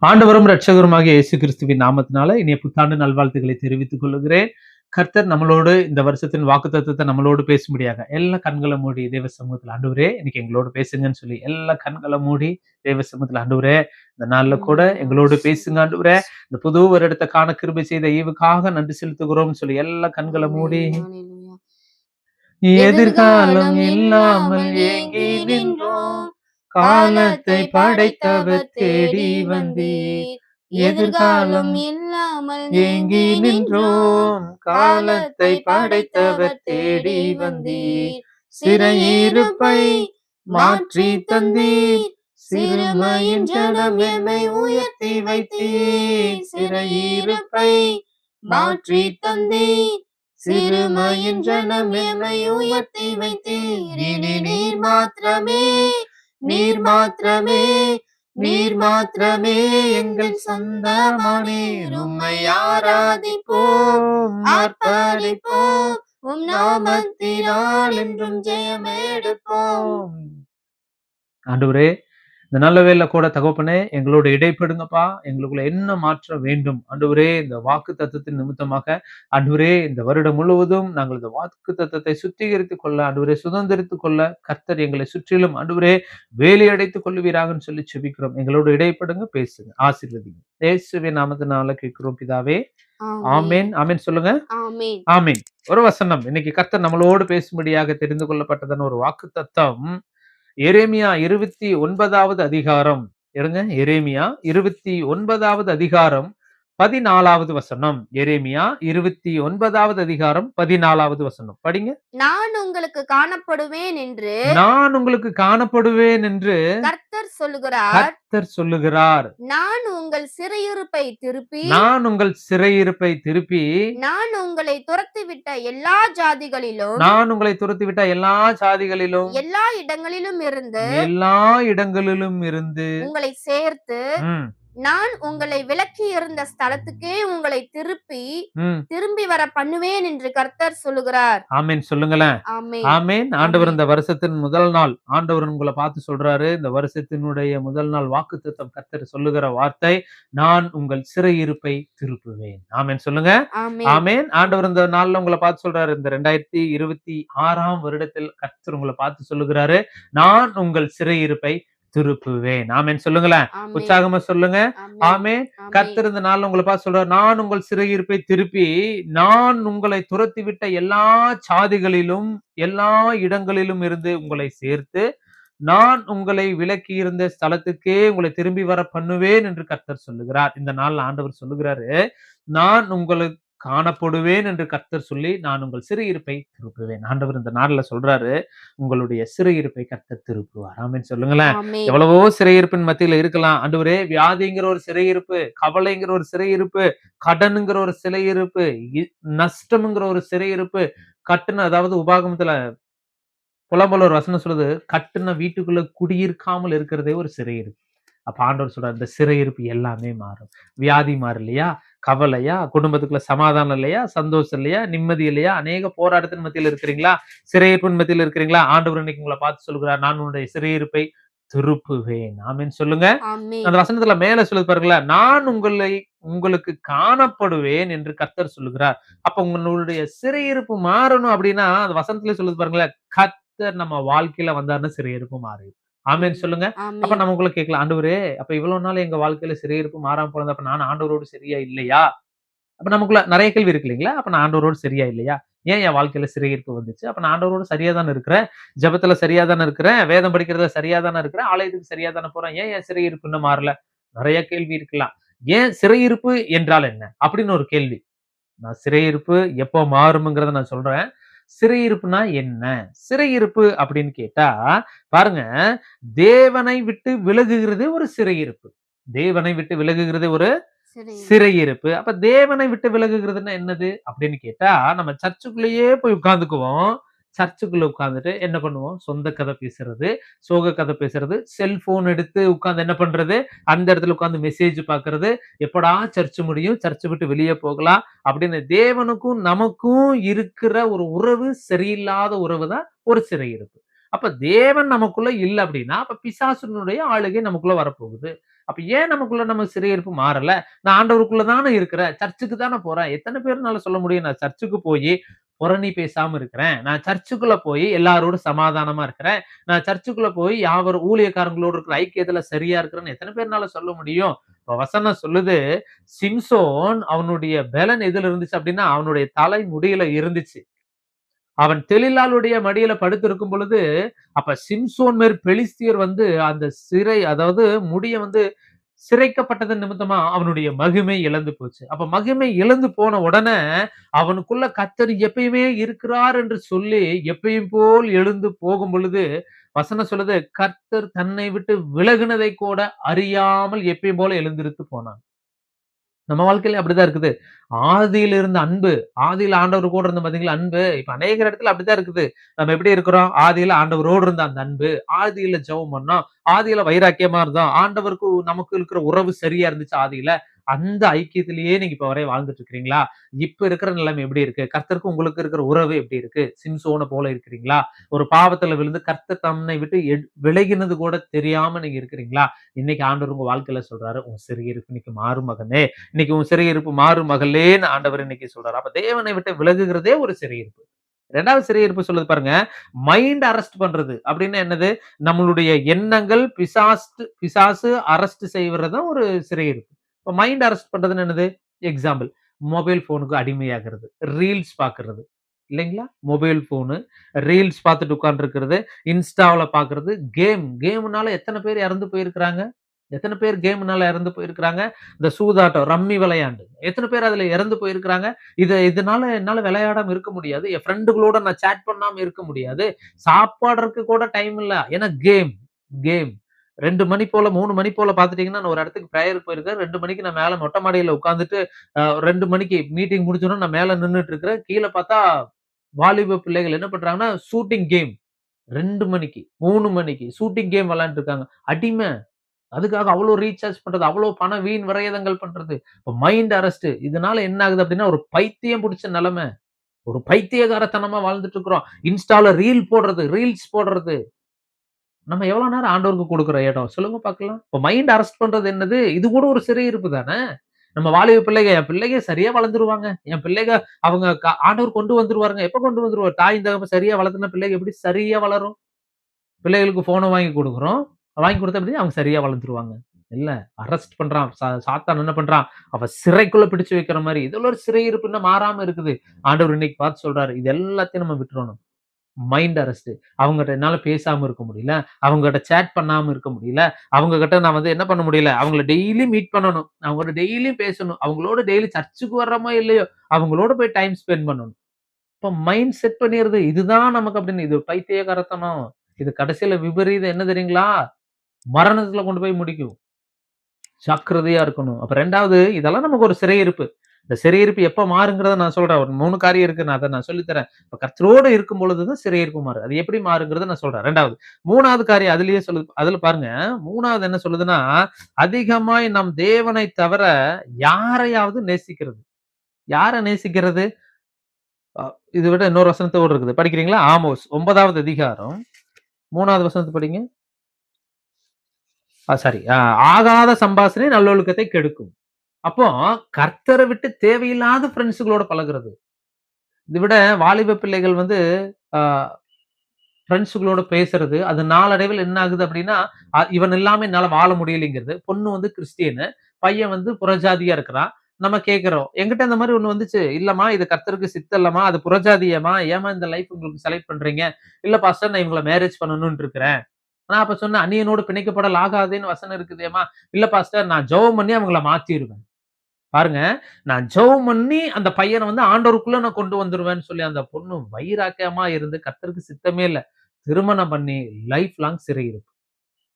ஆண்டவரும் இரட்சகருமாகிய இயேசு கிறிஸ்துவின் நாமத்தினால இனிய புத்தாண்டு நல்வாழ்த்துக்களை தெரிவித்துக் கொள்கிறேன். கர்த்தர் நம்மளோடு இந்த வருஷத்தின் வாக்குத்தத்தத்தை நம்மளோடு பேசும்படியாக எல்லா கண்களை மூடி தேவ சமூகத்தில் ஆண்டவரே இன்னைக்கு எங்களோடு பேசுங்கன்னு சொல்லி எல்லா கண்களை மூடி தேவ சமூகத்தில் ஆண்டவரே இந்த நாள்ல கூட எங்களோடு பேசுங்க ஆண்டவரே. இந்த புது வருடத்தை காண கிருபை செய்த ஈவுக்காக நன்றி செலுத்துகிறோம்னு சொல்லி எல்லா கண்களை மூடி எதிர்காலம் இல்லாமல் ஏங்கி நின்றோம், காலத்தை படைத்தவர் தேடி வந்தீர். எதிர்காலம் இல்லாமல் ஏங்கி நின்றோம், காலத்தை படைத்தவர் தேடி வந்தீர். சிறையிருப்பை மாற்றி தந்தீர், சிறுமையின் ஜனம் எம்மை உயர்த்தி வைத்தீர். சிறையிருப்பை மாற்றி தந்தீர், சிறுமையின் ஜனம் எம்மை உயர்த்தி வைத்தீர். இனி நீர் மாத்திரமே, நீர் மாத்திரமே, நீர் மாத்திரமே எங்கள் சொந்தமானீர். உம்மை ஆராதிப்போம், ஆர்ப்பரிப்போம், உம் நாமத்தினால் என்றும் ஜெயம் எடுப்போம். ஆண்டவரே, இந்த நல்ல வேளை கூட தகப்பனே எங்களோட இடைப்படுங்கப்பா, எங்களுக்குள்ள என்ன மாற்றம் வேண்டும் ஆண்டவரே. இந்த வாக்கு தத்தத்தின் நிமித்தமாக ஆண்டவரே இந்த வருடம் முழுவதும் நாங்கள் இந்த வாக்கு தத்தத்தை சுத்திகரித்துக் கொள்ள ஆண்டவரே, சுதந்திரித்துக் கொள்ள கர்த்தர் எங்களை சுற்றிலும் ஆண்டவரே வேலி அடைத்துக் கொள்ளுவீராகன்னு சொல்லி செபிக்கிறோம். எங்களோட இடைப்படுங்க, பேசுங்க, ஆசீர்வதிங்க. இயேசுவின் நாமத்தினால கேட்கிறோம் பிதாவே, ஆமேன். ஆமேன் சொல்லுங்க. ஆமேன். ஒரு வசனம் இன்னைக்கு கர்த்தர் நம்மளோடு பேசும்படியாக தெரிந்து கொள்ளப்பட்டதான ஒரு வாக்கு தத்தம் எரேமியா 29வது அதிகாரம். எரேமியா 29வது அதிகாரம் 14வது வசனம். எரேமியா 29வது அதிகாரம் 14வது வசனம் படிங்க. நான் உங்களுக்கு காணப்படுவேன் என்று, நான் உங்களுக்கு காணப்படுவேன் என்று கர்த்தர் சொல்லுகிறார். கர்த்தர் சொல்லுகிறார். நான் உங்கள் சிறையிருப்பை திருப்பி, நான் உங்கள் சிறையிருப்பை திருப்பி, நான் உங்களை துரத்திவிட்ட எல்லா ஜாதிகளிலும், நான் உங்களை துரத்திவிட்ட எல்லா ஜாதிகளிலும், எல்லா இடங்களிலும் இருந்து, எல்லா இடங்களிலும் இருந்து உங்களை சேர்த்து, நான் உங்களை விலக்கி இருந்த ஸ்தலத்துக்கே உங்களை திரும்பி வர பண்ணுவேன் என்று கர்த்தர் சொல்லுகிறார். ஆமேன் சொல்லுங்களேன். ஆமேன். ஆண்டவர் இந்த வருஷத்தின் முதல் நாள் ஆண்டவர் உங்களை பார்த்து சொல்றாரு. இந்த வருஷத்தினுடைய முதல் நாள் வாக்குத்தத்தம் கர்த்தர் சொல்லுகிற வார்த்தை, நான் உங்கள் சிறையிருப்பை திருப்புவேன். ஆமேன் சொல்லுங்க. ஆமேன். ஆண்டவர் இந்த நாள்ல உங்களை பார்த்து சொல்றாரு. இந்த 2026ஆம் வருடத்தில் கர்த்தர் உங்களை பார்த்து சொல்லுகிறாரு, நான் உங்கள் சிறையிருப்பை திருப்புவேன். ஆமேன் சொல்லுங்களேன். உற்சாகமா சொல்லுங்க. ஆமேன். கர்த்தர் இந்த நாள் உங்களை பார்த்து சொல்றார், நான் உங்கள் சிறையிருப்பை திருப்பி, நான் உங்களை துரத்தி விட்ட எல்லா சாதிகளிலும் எல்லா இடங்களிலும் இருந்து உங்களை சேர்த்து, நான் உங்களை விலக்கி இருந்த ஸ்தலத்துக்கே உங்களை திரும்பி வர பண்ணுவேன் என்று கர்த்தர் சொல்லுகிறார். இந்த நாள் ஆண்டவர் சொல்லுகிறாரு, நான் உங்களுக்கு காணப்படுவேன் என்று கர்த்தர் சொல்லி, நான் உங்கள் சிறையிருப்பை திருப்புவேன். ஆண்டவர் இந்த நாள்ல சொல்றாரு, உங்களுடைய சிறையிருப்பை கர்த்தர் திருப்புவார். ஆமென் சொல்லுங்களேன். எவ்வளவோ சிறையிருப்பின் மத்தியில இருக்கலாம். ஆண்டவரே, வியாதிங்கிற ஒரு சிறையிருப்பு, கவலைங்கிற ஒரு சிறையிருப்பு, கடனுங்கிற ஒரு சிறையிருப்பு, நஷ்டம்ங்கிற ஒரு சிறையிருப்பு, கட்டுன அதாவது உபாகமத்துல புலம்பல ஒரு வசனம் சொல்லுது, கட்டுன வீட்டுக்குள்ள குடியிருக்காமல் இருக்கிறதே ஒரு சிறையிருப்பு. அப்ப ஆண்டவர் சொல்றார், இந்த சிறையிருப்பு எல்லாமே மாறும். வியாதி மாறும் இல்லையா, கவலையா, குடும்பத்துக்குள்ள சமாதானம் இல்லையா, சந்தோஷம் இல்லையா, நிம்மதி இல்லையா, அநேக போராட்டத்தின் மத்தியில் இருக்கிறீங்களா, சிறையிருப்பின் மத்தியில் இருக்கிறீங்களா, ஆண்டவர் இன்னைக்கு உங்களை பார்த்து சொல்லுகிறார், நான் உன்னுடைய சிறையிருப்பை திருப்புவேன். ஆமென் சொல்லுங்க. அந்த வசனத்துல மேல சொல்லு பாருங்களேன், நான் உங்களுக்கு காணப்படுவேன் என்று கர்த்தர் சொல்லுகிறார். அப்ப உங்களுடைய சிறையிருப்பு மாறணும் அப்படின்னா அந்த வசனத்துல சொல்லுது பாருங்களேன், கர்த்தர் நம்ம வாழ்க்கையில வந்தாருன்னு சிறையிருப்பு மாறிடும். ஆமென் சொல்லுங்க. அப்ப நமக்குள்ள கேட்கலாம், ஆண்டவரே அப்ப இவ்வளவு நாள் எங்க வாழ்க்கையில சிறையிருப்பு மாறாம போனது, அப்ப நான் ஆண்டவரோடு சரியா இல்லையா? அப்ப நமக்குள்ள நிறைய கேள்வி இருக்கு இல்லைங்களா? அப்ப நான் ஆண்டவரோடு சரியா இல்லையா? ஏன் என் வாழ்க்கையில சிறையிருப்பு வந்துச்சு? அப்ப நான் ஆண்டவரோடு சரியா தானே இருக்கிறேன், ஜெபத்துல சரியா தானே இருக்கிறேன், வேதம் படிக்கிறதுல சரியா தானே இருக்கிறேன், ஆலயத்துக்கு சரியா தானே போறேன், ஏன் என் சிறையிருப்பு இன்னும் மாறல? நிறைய கேள்வி இருக்கலாம். ஏன் சிறையிருப்பு என்றால் என்ன அப்படின்னு ஒரு கேள்வி. நான் சிறையிருப்பு எப்போ மாறும்ங்கிறத நான் சொல்றேன். சிறையிருப்புனா என்ன? சிறையிருப்பு அப்படின்னு கேட்டா பாருங்க, தேவனை விட்டு விலகுகிறது ஒரு சிறையிருப்பு. தேவனை விட்டு விலகுகிறது ஒரு சிறையிருப்பு. அப்ப தேவனை விட்டு விலகுகிறதுன்னா என்னது அப்படின்னு கேட்டா, நம்ம சர்ச்சுக்குள்ளேயே போய் உட்கார்ந்துக்குவோம். சர்ச்சுக்குள்ள உட்கார்ந்துட்டு என்ன பண்ணுவோம்? சொந்த கதை பேசுறது, சோக கதை பேசுறது, செல்போன் எடுத்து உட்கார்ந்து என்ன பண்றது, அந்த இடத்துல உட்கார்ந்து மெசேஜ் பாக்குறது, எப்படா சர்ச் முடியும், சர்ச் விட்டு வெளியே போகலாம் அப்படின்னு தேவனுக்கும் நமக்கும் இருக்கிற ஒரு உறவு சரியில்லாத உறவு தான் ஒரு சிறையிருப்பு. அப்ப தேவன் நமக்குள்ள இல்ல அப்படின்னா, அப்ப பிசாசுனுடைய ஆளுகை நமக்குள்ள வரப்போகுது. அப்ப ஏன் நமக்குள்ள நம்ம சிறையிருப்பு மாறல? நான் ஆண்டவருக்குள்ள தானே இருக்கிறேன், சர்ச்சுக்கு தானே போறேன். எத்தனை பேர்னால சொல்ல முடியும் நான் சர்ச்சுக்கு போய் புரணி பேசாம இருக்கிறேன், நான் சர்ச்சுக்குள்ள போய் எல்லாரோடும் சமாதானமா இருக்கிறேன், நான் சர்ச்சுக்குள்ள போய் யாவரும் ஊழியக்காரங்களோடு இருக்கிற ஐக்கியத்துல சரியா இருக்கிறேன்னு எத்தனை பேர்னால சொல்ல முடியும்? இப்ப வசனம் சொல்லுது, சிம்சோன் அவனுடைய பலன் எதுல இருந்துச்சு அப்படின்னா அவனுடைய தலை முடியில இருந்துச்சு. அவன் தெலீலாளுடைய மடியில படுத்திருக்கும் பொழுது, அப்ப சிம்சோன் மேல் பெலிஸ்தியர் வந்து அந்த சிறை, அதாவது முடிய வந்து சிறைக்கப்பட்டதன் நிமித்தமா அவனுடைய மகிமை இழந்து போச்சு. அப்ப மகிமை இழந்து போன உடனே அவனுக்குள்ள கர்த்தர் எப்பயுமே இருக்கிறார் என்று சொல்லி எப்பயும் போல் எழுந்து போகும் பொழுது, வசனம் சொல்லுது, கர்த்தர் தன்னை விட்டு விலகுனதை கூட அறியாமல் எப்பயும் போல எழுந்திருத்து போனான். நம்ம வாழ்க்கையில அப்படிதான் இருக்குது. ஆதியில இருந்த அன்பு, ஆதியில ஆண்டவர் கூட இருந்த பாத்தீங்களா அன்பு, இப்ப அநேக இடத்துல அப்படித்தான் இருக்குது. நம்ம எப்படி இருக்கிறோம்? ஆதியில ஆண்டவரோடு இருந்த அந்த அன்பு, ஆதியில ஜெபம் பண்ணோம், ஆதியில வைராக்கியமா இருந்தோம், ஆண்டவருக்கு நமக்கு இருக்கிற உறவு சரியா இருந்துச்சு ஆதியில. அந்த ஐக்கியத்திலேயே நீங்க இப்ப வரை வாழ்ந்துட்டு இருக்கிறீங்களா? இப்ப இருக்கிற நிலைமை எப்படி இருக்கு? கர்த்தருக்கு உங்களுக்கு இருக்கிற உறவு எப்படி இருக்கு? சிம்சோன போல இருக்கிறீங்களா? ஒரு பாவத்துல விழுந்து கர்த்தர் தன்னை விட்டு விலகினது கூட தெரியாம நீங்க இருக்கிறீங்களா? இன்னைக்கு ஆண்டவர் உங்க வாழ்க்கையில சொல்றாரு, உன் சிறையிருப்பு இன்னைக்கு மாறும் மகனே, இன்னைக்கு உன் சிறையிருப்பு மாறும் மகளேன்னு ஆண்டவர் இன்னைக்கு சொல்றாரு. அப்ப தேவனை விட்டு விலகுகிறதே ஒரு சிறையிருப்பு. இரண்டாவது சிறையிருப்பு சொல்லுது பாருங்க, மைண்ட் அரெஸ்ட் பண்றது அப்படின்னா என்னது? நம்மளுடைய எண்ணங்கள் பிசாசு அரெஸ்ட் செய்வதுதான் ஒரு சிறையிருப்பு. இப்ப மைண்ட் அரெஸ்ட் பண்றதுன்னு என்னது? எக்ஸாம்பிள், மொபைல் போனுக்கு அடிமையாகிறது, ரீல்ஸ் பாக்குறது இல்லைங்களா? மொபைல் போனு, ரீல்ஸ் பார்த்துட்டு உட்கார்ந்து இருக்கிறது, இன்ஸ்டாவில பாக்குறது, கேம்னால எத்தனை பேர் இறந்து போயிருக்கிறாங்க? எத்தனை பேர் கேம்னால இறந்து போயிருக்கிறாங்க? இந்த சூதாட்டம், ரம்மி விளையாண்டு எத்தனை பேர் அதுல இறந்து போயிருக்கிறாங்க? இதனால என்னால விளையாடாம இருக்க முடியாது, என் ஃப்ரெண்டுகளோட நான் சேட் பண்ணாம இருக்க முடியாது, சாப்பாடுறதுக்கு கூட டைம் இல்ல, ஏன்னா கேம் 2 மணி போல 3 மணி போல பாத்துட்டீங்கன்னா, நான் ஒரு இடத்துக்கு பிரேயருக்கு போயிருக்கேன். 2 மணிக்கு நான் மேல மொட்டை மாடியில உட்கார்ந்துட்டு 2 மணிக்கு மீட்டிங் முடிஞ்சோனே நான் மேல நின்னுட்டு இருக்கிறேன். கீழ பார்த்தா வாலிப பிள்ளைகள் என்ன பண்றாங்கன்னா, ஷூட்டிங் கேம் 2 மணிக்கு 3 மணிக்கு ஷூட்டிங் கேம் விளையாண்டுட்டு இருக்காங்க. அடிமை. அதுக்காக அவ்வளோ ரீசார்ஜ் பண்றது, அவ்வளோ பண வீண் விரயதங்கள் பண்றது. இப்ப மைண்ட் அரெஸ்ட். இதனால என்ன ஆகுது அப்படின்னா, ஒரு பைத்தியம் புடிச்ச நிலைமை. ஒரு பைத்தியக்காரத்தனமா வாழ்ந்துட்டு இருக்கிறோம். இன்ஸ்டால ரீல்ஸ் போடுறது. நம்ம எவ்வளவு நேரம் ஆண்டவருக்கு கொடுக்கிற இடம்? சொல்லுங்க பார்க்கலாம். இப்ப மைண்ட் அரெஸ்ட் பண்றது என்னது? இது கூட ஒரு சிறையிருப்பு தானே. நம்ம வாலிப பிள்ளைங்க, என் பிள்ளைங்க சரியா வளர்ந்துருவாங்க. என் பிள்ளைங்க அவங்க ஆண்டவர் கொண்டு வந்துருவாருங்க. எப்ப கொண்டு வந்துருவாரு? தாயும் தகப்பனும் சரியா வளர்த்துன பிள்ளைங்க எப்படி சரியா வளரும்? பிள்ளைகளுக்கு போன வாங்கி கொடுக்குறோம். வாங்கி கொடுத்தா எப்படி அவங்க சரியா வளர்ந்துருவாங்க? இல்ல. அரெஸ்ட் பண்றான். சாத்தான் என்ன பண்றான்? அவன் சிறைக்குள்ள பிடிச்சு வைக்கிற மாரி. இதுல ஒரு சிறையிருப்பு இன்னும் மாறாம இருக்குது. ஆண்டவர் இன்னைக்கு பார்த்து சொல்றாரு, இது எல்லாத்தையும் நம்ம விட்டுறணும். Mind arrest. அவங்ககிட்ட என்னால பேசாம இருக்க முடியல, அவங்ககிட்ட சேட் பண்ணாம இருக்க முடியல, அவங்க கிட்ட நான் வந்து என்ன பண்ண முடியல, அவங்கள டெய்லி மீட் பண்ணணும், அவங்களோட டெய்லியும் பேசணும், அவங்களோட டெய்லி சர்ச்சுக்கு வர்றோமோ இல்லையோ அவங்களோட போய் டைம் ஸ்பெண்ட் பண்ணணும். இப்ப மைண்ட் செட் பண்ணிடுறது இதுதான் நமக்கு அப்படின்னு. இது பைத்தியக்காரத்தனம். இது கடைசியில விபரீதம் என்ன தெரியுங்களா? மரணத்துல கொண்டு போய் முடிக்கும். ஜாக்கிரதையா இருக்கணும். அப்ப 2வது, இதெல்லாம் நமக்கு ஒரு சிறையிருப்பு. இந்த சிறையிருப்பு எப்ப மாறுங்கிறத நான் சொல்றேன். ஒரு 3 காரியம் இருக்கு. நான் அத நான் சொல்லி தரேன். இப்ப கர்த்தரோடு இருக்கும் பொழுதுதான் சிறையிருப்பு மாறும். அது எப்படி மாறுங்கிறத நான் சொல்றேன். 2வது. 3வது காரியம் அதிலேயே சொல்லுது. அதுல பாருங்க, 3வது என்ன சொல்லுதுன்னா, அதிகமாய் நம் தேவனை தவிர யாரையாவது நேசிக்கிறது. யார நேசிக்கிறது? அ இத விட இன்னொரு வசனத்தோட இருக்குது. படிக்கிறீங்களா? ஆமோஸ் 9வது அதிகாரம் 3வது வசனத்த படிங்க. சாரி. ஆகாத சம்பாஷணை நல்லொழுக்கத்தை கெடுக்கும். அப்போ கர்த்தரை விட்டு தேவையில்லாத ஃப்ரெண்ட்ஸுகளோட பழகுறது. இதை விட வாலிப பிள்ளைகள் வந்து ஃப்ரெண்ட்ஸுகளோட பேசுறது, அது நாளடைவில் என்ன ஆகுது அப்படின்னா, இவன் இல்லாம என்னால வாழ முடியலைங்கிறது. பொண்ணு வந்து கிறிஸ்டியனு, பையன் வந்து புறஜாதியா இருக்கிறான். நம்ம கேட்கிறோம், என்கிட்ட இந்த மாதிரி ஒண்ணு வந்துச்சு. இல்லம்மா இது கர்த்தருக்கு சித்தம் இல்லம்மா, அது புறஜாதியம்மா, ஏமா இந்த லைஃப் உங்களுக்கு செலக்ட் பண்றீங்க? இல்ல பாஸ்டர் நான் இவங்களை மேரேஜ் பண்ணணும்னு இருக்கிறேன். நான் அப்ப சொன்னேன், அந்நியனோடு பிணைக்கப்படல் ஆகாதேன்னு வசனம் இருக்குதேம்மா. இல்ல பாஸ்டர் நான் ஜெபம் பண்ணி அவங்கள மாத்திருவேன். பாருங்க, நான் ஜெபம் பண்ணி அந்த பையனை வந்து ஆண்டவருக்குள்ள நான் கொண்டு வந்துருவேன்னு சொல்லி அந்த பொண்ணு வைராக்கியமா இருந்து கர்த்தருக்கு சித்தமே இல்ல. திருமணம் பண்ணி லைஃப் லாங் சிறையிருப்பு.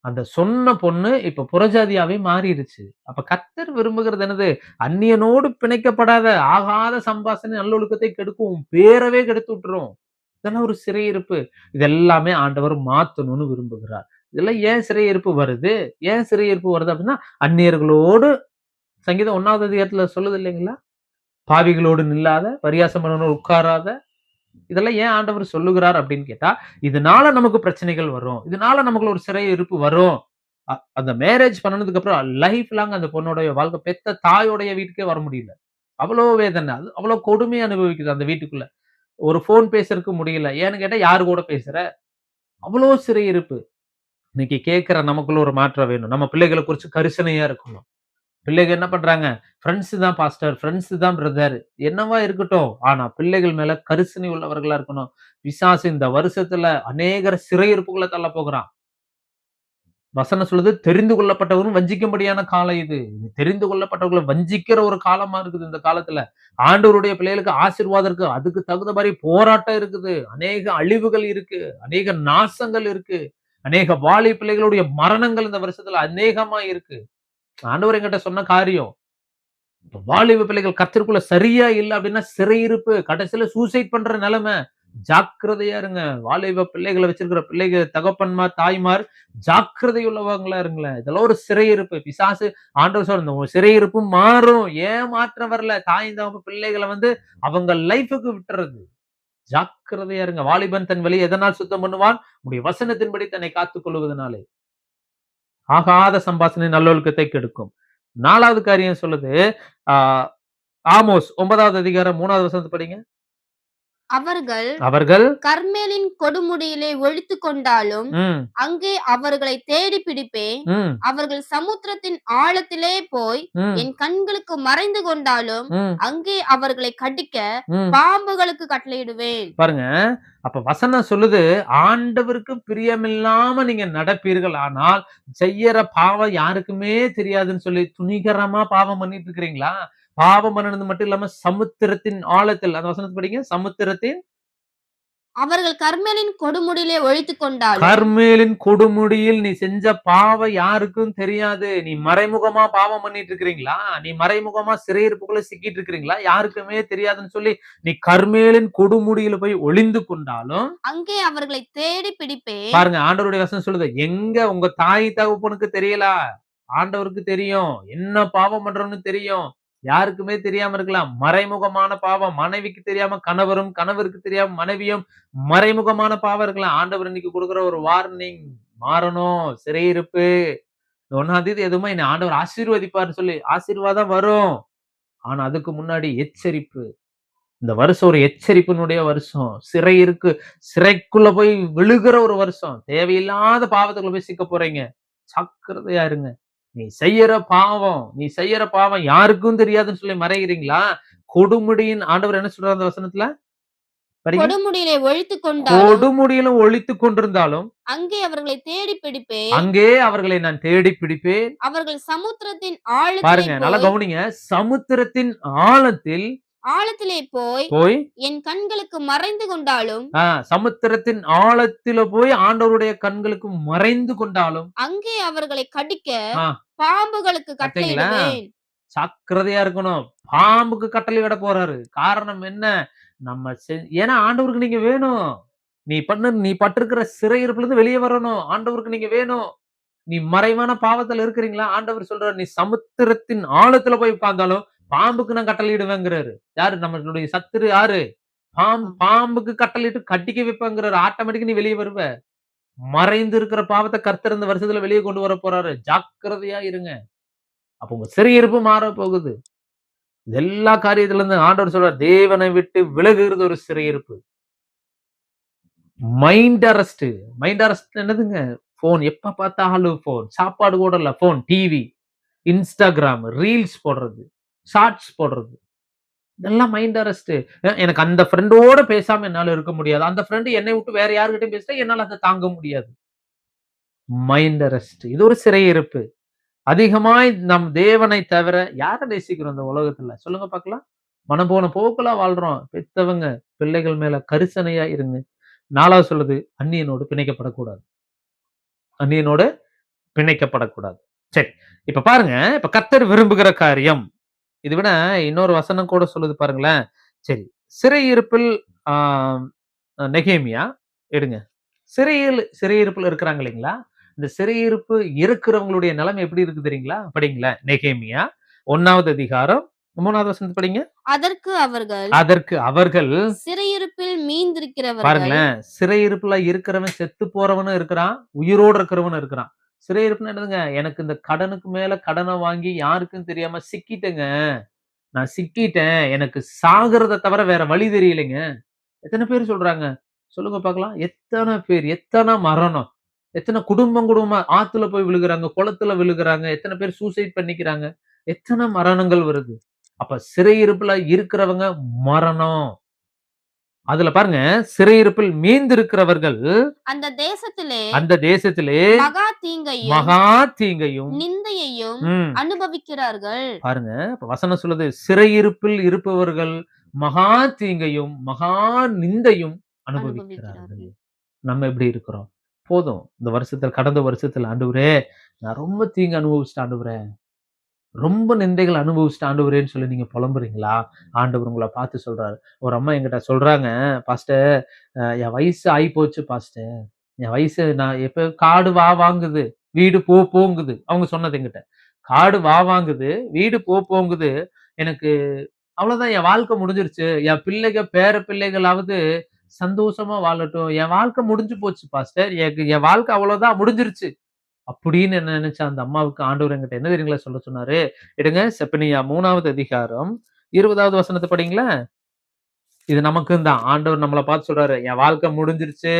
அந்த சொன்ன பொண்ணு இப்ப புறஜாதியாவே மாறிடுச்சு. அப்ப கர்த்தர் விரும்புகிறது என்னது? அந்நியனோடு பிணைக்கப்படாத ஆகாத சம்பாஷணை நல்லொழுக்கத்தை கெடுக்கும். உன் பேரவே கெடுத்து விட்டுரும். இதெல்லாம் ஒரு சிறையிருப்பு. இது எல்லாமே ஆண்டவர் மாத்தணும்னு விரும்புகிறார். இதெல்லாம் ஏன் சிறையிருப்பு வருது? ஏன் சிறையிருப்பு வருது அப்படின்னா, அந்நியர்களோடு சங்கீதம் 1வது அதிகாரத்துல சொல்லுது இல்லைங்களா? பாவிகளோடு நில்லாத, பரியாசம் பண்ணவனோடு உட்காராத. இதெல்லாம் ஏன் ஆண்டவர் சொல்லுகிறார் அப்படின்னு கேட்டா, இதனால நமக்கு பிரச்சனைகள் வரும். இதனால நமக்குள்ள ஒரு சிறையிருப்பு வரும். அந்த மேரேஜ் பண்ணதுக்கு அப்புறம் லைஃப் லாங் அந்த பொண்ணோட வாழ்க்கை பெத்த தாயோடைய வீட்டுக்கே வர முடியல. அவ்வளோ வேதனை. அது அவ்வளோ கொடுமை அனுபவிக்குது அந்த வீட்டுக்குள்ள. ஒரு ஃபோன் பேசுறதுக்கு முடியல. ஏன்னு கேட்டா யாரு கூட பேசுற? அவ்வளோ சிறையிருப்பு. இன்னைக்கு கேட்கிற நமக்குள்ள ஒரு மாற்றம் வேணும். நம்ம பிள்ளைகள குறிச்சு கரிசனையா இருக்கணும். பிள்ளைகள் என்ன பண்றாங்க? ஃபிரெண்ட்ஸ் தான் பாஸ்டர், ஃபிரெண்ட்ஸ் தான் பிரதர். என்னவா இருக்கட்டும். ஆனா பிள்ளைகள் மேல கரிசனை உள்ளவர்களா இருக்கணும். பிசாசு இந்த வருஷத்துல அநேகர் சிறையிருப்புக்குள்ள தள்ளப் போகிறான். வசனம் சொல்லுது, தெரிந்து கொள்ளப்பட்டவரும் வஞ்சிக்கும்படியான காலம் இது. தெரிந்து கொள்ளப்பட்டவர்களை வஞ்சிக்கிற ஒரு காலமா இருக்குது இந்த காலத்துல. ஆண்டவருடைய பிள்ளைகளுக்கு ஆசீர்வாதம் இருக்கு. அதுக்கு தகுந்த மாதிரி போராட்டம் இருக்குது. அநேக அழிவுகள் இருக்கு. அநேக நாசங்கள் இருக்கு. அநேக வாலிப பிள்ளைகளுடைய மரணங்கள் இந்த வருஷத்துல அநேகமா இருக்கு. ஆண்டவர் என்கிட்ட சொன்ன காரியம். வாலிப பிள்ளைகள் கர்த்தருக்குள்ள சரியா இல்ல அப்படின்னா சிறையிருப்பு, கடைசியில சூசைட் பண்ற நிலைமை. ஜாக்கிரதையா இருங்க. வாலிப பிள்ளைகளை வச்சிருக்கிற பிள்ளைகள், தகப்பன்மார், தாய்மார் ஜாக்கிரதை உள்ளவங்களா இருங்களேன். இதெல்லாம் ஒரு சிறையிருப்பு. பிசாசு ஆண்டவர் சொல்ற இந்த சிறையிருப்பும் மாறும். ஏன் மாற்றம் வரல? தாய் தகப்பன் பிள்ளைகளை அவங்க லைஃபுக்கு விட்டுறது. ஜாக்கிரதையா இருங்க. வாலிபன் தன் வழியை எதனால் சுத்தம் பண்ணுவான்? உடைய வசனத்தின்படி தன்னை காத்துக் கொள்வதனாலே. ஆகாத சம்பாஷணை நல்லொழுக்கத்தை கெடுக்கும். 4வது காரியம் சொல்லுது. ஆஹ் ஆமோஸ் 9வது அதிகாரம் 3வது வசனத்தை படிங்க. அவர்கள் கர்மேலின் கொடுமுடியிலே ஒழித்து கொண்டாலும் அங்கே அவர்களை தேடி பிடிப்பேன். அவர்கள் சமுத்திரத்தின் ஆழத்திலே போய் என் கண்களுக்கு மறைந்து கொண்டாலும் அங்கே அவர்களை கடிக்க பாம்புகளுக்கு கட்டளையிடுவேன். பாருங்க, அப்ப வசனம் சொல்லுது, ஆண்டவருக்கு பிரியமில்லாம நீங்க நடப்பீர்கள், ஆனால் செய்யற பாவம் யாருக்குமே தெரியாதுன்னு சொல்லி துணிகரமா பாவம் பண்ணிட்டு இருக்கிறீங்களா? பாவம் பண்ணது மட்டும் இல்லாம சமுத்திரத்தின் ஆழத்தில், அந்த வசனத்தை படிங்க. சமுத்திரத்தின் அவர்கள் கர்மேலின் கொடுமுடியிலே ஒழித்து கொண்டாலும், கர்மேலின் கொடுமுடியில் நீ செஞ்ச பாவம் யாருக்கும் தெரியாது. நீ மறைமுகமா பாவம் பண்ணிட்டு இருக்கிறீங்களா? நீ மறைமுகமா சிறையிருப்புக்குள்ள சிக்கிட்டு இருக்கிறீங்களா? யாருக்குமே தெரியாதுன்னு சொல்லி நீ கர்மேலின் கொடுமுடியில போய் ஒளிந்து கொண்டாலும் அங்கே அவர்களை தேடி பிடிப்பேன். பாருங்க, ஆண்டவருடைய வசனம் சொல்லுது, எங்க உங்க தாய் தகப்பனுக்கு தெரியல, ஆண்டவருக்கு தெரியும். என்ன பாவம் பண்றோம்னு தெரியும். யாருக்குமே தெரியாம இருக்கலாம். மறைமுகமான பாவம், மனைவிக்கு தெரியாம கணவரும், கணவருக்கு தெரியாம மனைவியும், மறைமுகமான பாவம் இருக்கலாம். ஆண்டவர் இன்னைக்கு கொடுக்கிற ஒரு வார்னிங், மாறணும். சிறையிருப்பு 1ஆம் தேதி எதுவுமே என்ன ஆண்டவர் ஆசீர்வதிப்பார்னு சொல்லி ஆசீர்வாதம் வரும். ஆனா அதுக்கு முன்னாடி எச்சரிப்பு. இந்த வருஷம் ஒரு எச்சரிப்பினுடைய வருஷம். சிறைக்குள்ள போய் விழுகிற ஒரு வருஷம். தேவையில்லாத பாவத்துக்குள்ள போய் சிக்க போறீங்க. ஜாக்கிரதையா இருங்க. நீ செய்யற பாவம் யாருக்கும் தெரியாதுன்னு சொல்லி மறைகிறீங்களா? கொடுமுடியின் ஆண்டவர் என்ன சொல்றாரு அந்த வசனத்துல? கொடுமுடியிலே ஒழித்துக் கொண்டிருந்தாலும் அங்கே அவர்களை தேடி பிடிப்பேன். அங்கே அவர்களை நான் தேடி பிடிப்பேன். அவர்கள் சமுத்திரத்தின் ஆழத்தில், பாருங்க நல்லா கவனிங்க, சமுத்திரத்தின் ஆழத்திலே போய் என் கண்களுக்கு மறைந்து கொண்டாலும், சமுத்திரத்தின் ஆழத்தில போய் ஆண்டவருடைய கண்களுக்கு மறைந்து கொண்டாலும் அங்கே அவர்களை கடிக்க பாம்புகளுக்கு கட்டளையிடுவேன். ஜாக்கிரதையா இருக்கணும். பாம்புக்கு கட்டளையிட போறாரு. காரணம் என்ன? ஏன்னா ஆண்டவருக்கு நீங்க வேணும். நீ பட்டிருக்கிற சிறையிருப்புல இருந்து வெளியே வரணும். ஆண்டவருக்கு நீங்க வேணும். நீ மறைவான பாவத்துல இருக்கிறீங்களா? ஆண்டவர் சொல்றாரு, நீ சமுத்திரத்தின் ஆழத்துல போய் உட்கார்ந்தாலும் பாம்புக்கு நான் கட்டளையிடுவேங்கிறாரு. யாரு? நம்மளுடைய சத்துரு யாரு? பாம்புக்கு கட்டளையிட்டு கட்டிக்க வைப்பேங்கிறாரு. ஆட்டோமேட்டிக்கா நீ வெளியே வருவ. மறைந்து இருக்கிற பாவத்தை கர்த்தர் இந்த வருஷத்துல வெளியே கொண்டு வர போறாரு. ஜாக்கிரதையா இருங்க. அப்ப உங்க சிறையிருப்பு மாற போகுது. எல்லா காரியத்துல இருந்து ஆண்டவர் சொல்றார், தேவனை விட்டு விலகுகிறது ஒரு சிறையிருப்பு. மைண்ட் அரெஸ்ட் என்னதுங்க? போன், எப்ப பார்த்தாலும் போன், சாப்பாடு கூட இல்ல, போன், டிவி, இன்ஸ்டாகிராம், ரீல்ஸ் போடுறது, ஷார்ட்ஸ் போடுறது, இதெல்லாம் மைண்ட் அரெஸ்ட். எனக்கு அந்த ஃப்ரெண்டோட பேசாம என்னால இருக்க முடியாது. அந்த ஃப்ரெண்டு என்னை விட்டு வேற யாருக்கிட்டையும் பேசினா என்னால அதை தாங்க முடியாது. மைண்ட் அரெஸ்ட், இது ஒரு சிறையிருப்பு. அதிகமாய் நம் தேவனை தவிர யாரை நேசிக்கிறோம் இந்த உலகத்துல? சொல்லுங்க பார்க்கலாம். மனம் போன போக்குலா வாழ்றோம். பெத்தவங்க பிள்ளைகள் மேல கரிசனையா இருங்க. 4வது சொல்லுது, அந்நியனோடு பிணைக்கப்படக்கூடாது. சரி, இப்ப பாருங்க, இப்ப கர்த்தர் விரும்புகிற காரியம் இது விட இன்னொரு வசனம் கூட சொல்லுது பாருங்களேன். சரி, சிறையிருப்பில் நெகேமியா எடுங்க. சிறையிருப்புல இருக்கிறாங்க இல்லைங்களா? இந்த சிறையிருப்பு இருக்கிறவங்களுடைய நிலைமை எப்படி இருக்கு தெரியுங்களா? படிங்களேன். நெகேமியா 1வது அதிகாரம் 3வது வசனத்தை படிங்க. அதற்கு அவர்கள் சிறையிருப்பில் மீந்திருக்கிறவர்கள், பாருங்களேன், சிறையிருப்புல இருக்கிறவன் செத்து போறவனும் இருக்கிறான், உயிரோடு இருக்கிறவனும் இருக்கிறான். சிறையிருப்புன்னு என்னதுங்க? எனக்கு இந்த கடனுக்கு மேல கடனை வாங்கி யாருக்கும் தெரியாம சிக்கிட்டேங்க. நான் சிக்கிட்டேன். எனக்கு சாகுறத தவிர வேற வழி தெரியலைங்க. எத்தன பேர் சொல்றாங்க? சொல்லுங்க பாக்கலாம். எத்தன பேர்? எத்தன மரணம்? எத்தன குடும்பம் குடும்பமா ஆத்துல போய் விழுகுறாங்க, குளத்துல விழுகுறாங்க. எத்தன பேர் சூசைட் பண்ணிக்கிறாங்க? எத்தன மரணங்கள் வருது? அப்ப சிறையிருப்புல இருக்கிறவங்க மரணம். அதுல பாருங்க, சிறையிருப்பில் மீந்திருக்கிறவர்கள் அந்த தேசத்திலே அந்த தேசத்திலே மகா தீங்கையும் மகா தீங்கையும் நிந்தையையும் ம். அனுபவிக்கிறார்கள். பாருங்க, இப்ப வசனம் சொல்லுது, சிறையிருப்பில் இருப்பவர்கள் மகா தீங்கையும், மகா நிந்தையும் அனுபவிக்கிறார்கள். அனுபவிக்கிறார்கள். நம்ம எப்படி இருக்கிறோம்? போதும். இந்த வருஷத்துல கடந்த வருஷத்துல ஆண்டவரே, நான் ரொம்ப தீங்கு அனுபவிச்சுட்டேன் ஆண்டவரே. ரொம்ப நிந்தைகள் அனுபவிச்சுட்டேன் ஆண்டவரேன்னு சொல்லி நீங்க புலம்புறீங்களா? ஆண்டவர் உங்கள பார்த்து சொல்றாரு. ஒரு அம்மா என்கிட்ட சொல்றாங்க, பாஸ்டர் என் வயசு ஆயிப்போச்சு பாஸ்டர். என் வயசு நான் எப்ப காடு வா வாங்குது, வீடு போ போங்குது. அவங்க சொன்னது என்கிட்ட. காடு வா வாங்குது, வீடு போ போங்குது. எனக்கு அவ்வளவுதான் என் வாழ்க்கை முடிஞ்சிருச்சு. என் பிள்ளைக, பேர பிள்ளைகளாவது சந்தோஷமா வாழட்டும். என் வாழ்க்கை முடிஞ்சு போச்சு பாஸ்டர். என் வாழ்க்கை அவ்வளவுதான் முடிஞ்சிருச்சு. அப்படின்னு நினைச்ச அந்த அம்மாவுக்கு ஆண்டவர் என்கிட்ட என்ன தெரியுங்களா சொல்ல சொன்னாரு? எடுங்க செப்பனியா 3வது அதிகாரம் 20வது வசனத்த படிங்களேன். இது நமக்கும் தான். ஆண்டவர் நம்மள பார்த்து சொல்றாரு, என் வாழ்க்கை முடிஞ்சிருச்சு.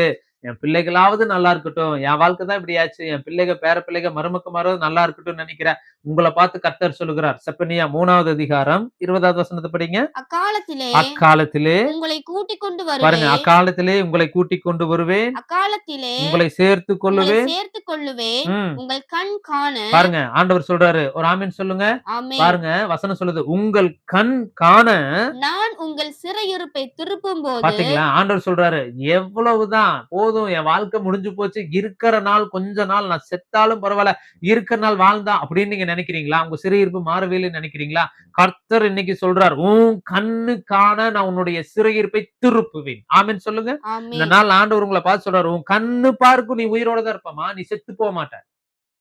என் பிள்ளைகளாவது நல்லா இருக்கட்டும். என் வாழ்க்கை தான் இப்படி ஆச்சு. என் பிள்ளைக, பேர பிள்ளைக, மருமக்கமாராவது நல்லா இருக்கட்டும்னு நினைக்கிறேன். உங்கள பார்த்து கர்த்தர் சொல்லுகிறார். செப்பனியா 3வது அதிகாரம் 20வது வசனத்த படிங்க. அக்காலத்திலே அக்காலத்திலே உங்களை கூட்டிக் கொண்டு பாருங்க, வருவேன். அக்காலத்திலே உங்களை கூட்டிக் கொண்டு வருவேன். அக்காலத்திலே உங்களை சேர்த்துக் உங்களை கொள்ளுவேன். சேர்த்துக் கொள்ளுவேன். ம். உங்கள் கண் காண. பாருங்க, ஆண்டவர் சொல்றாரு. ஒரு ஆமீன் சொல்லுங்க. ஆமென். பாருங்க, வசனம் சொல்லுது, உங்கள் கண் காண. நான் உங்கள் சிறையிருப்பை திருப்பும்போது பாத்தீங்களா? ஆண்டவர் சொல்றாரு, எவ்வளவுதான் போதும், என் வாழ்க்கை முடிஞ்சு போச்சு. இருக்கிற நாள் கொஞ்ச நாள் நான் செத்தாலும் பரவாயில்ல. இருக்கிற நாள் வாழ்ந்தா அப்படின்னு நீங்க நினைக்கிறீங்களா? உங்க சிறையிருப்பு மாறவே இல்லைன்னு நினைக்கிறீங்களா? கர்த்தர் இன்னைக்கு சொல்றார், உன் கண்ணு காண நான் உன்னுடைய சிறையிருப்பை திருப்புவேன். ஆமென் சொல்லுங்க. இந்த ஆமென். நாள் ஆண்டவர் உங்களை பார்த்து சொல்றாரு, உன் கண்ணு பார்க்கும் நீ உயிரோட தான் இருப்பமா, நீ செத்து போக மாட்ட.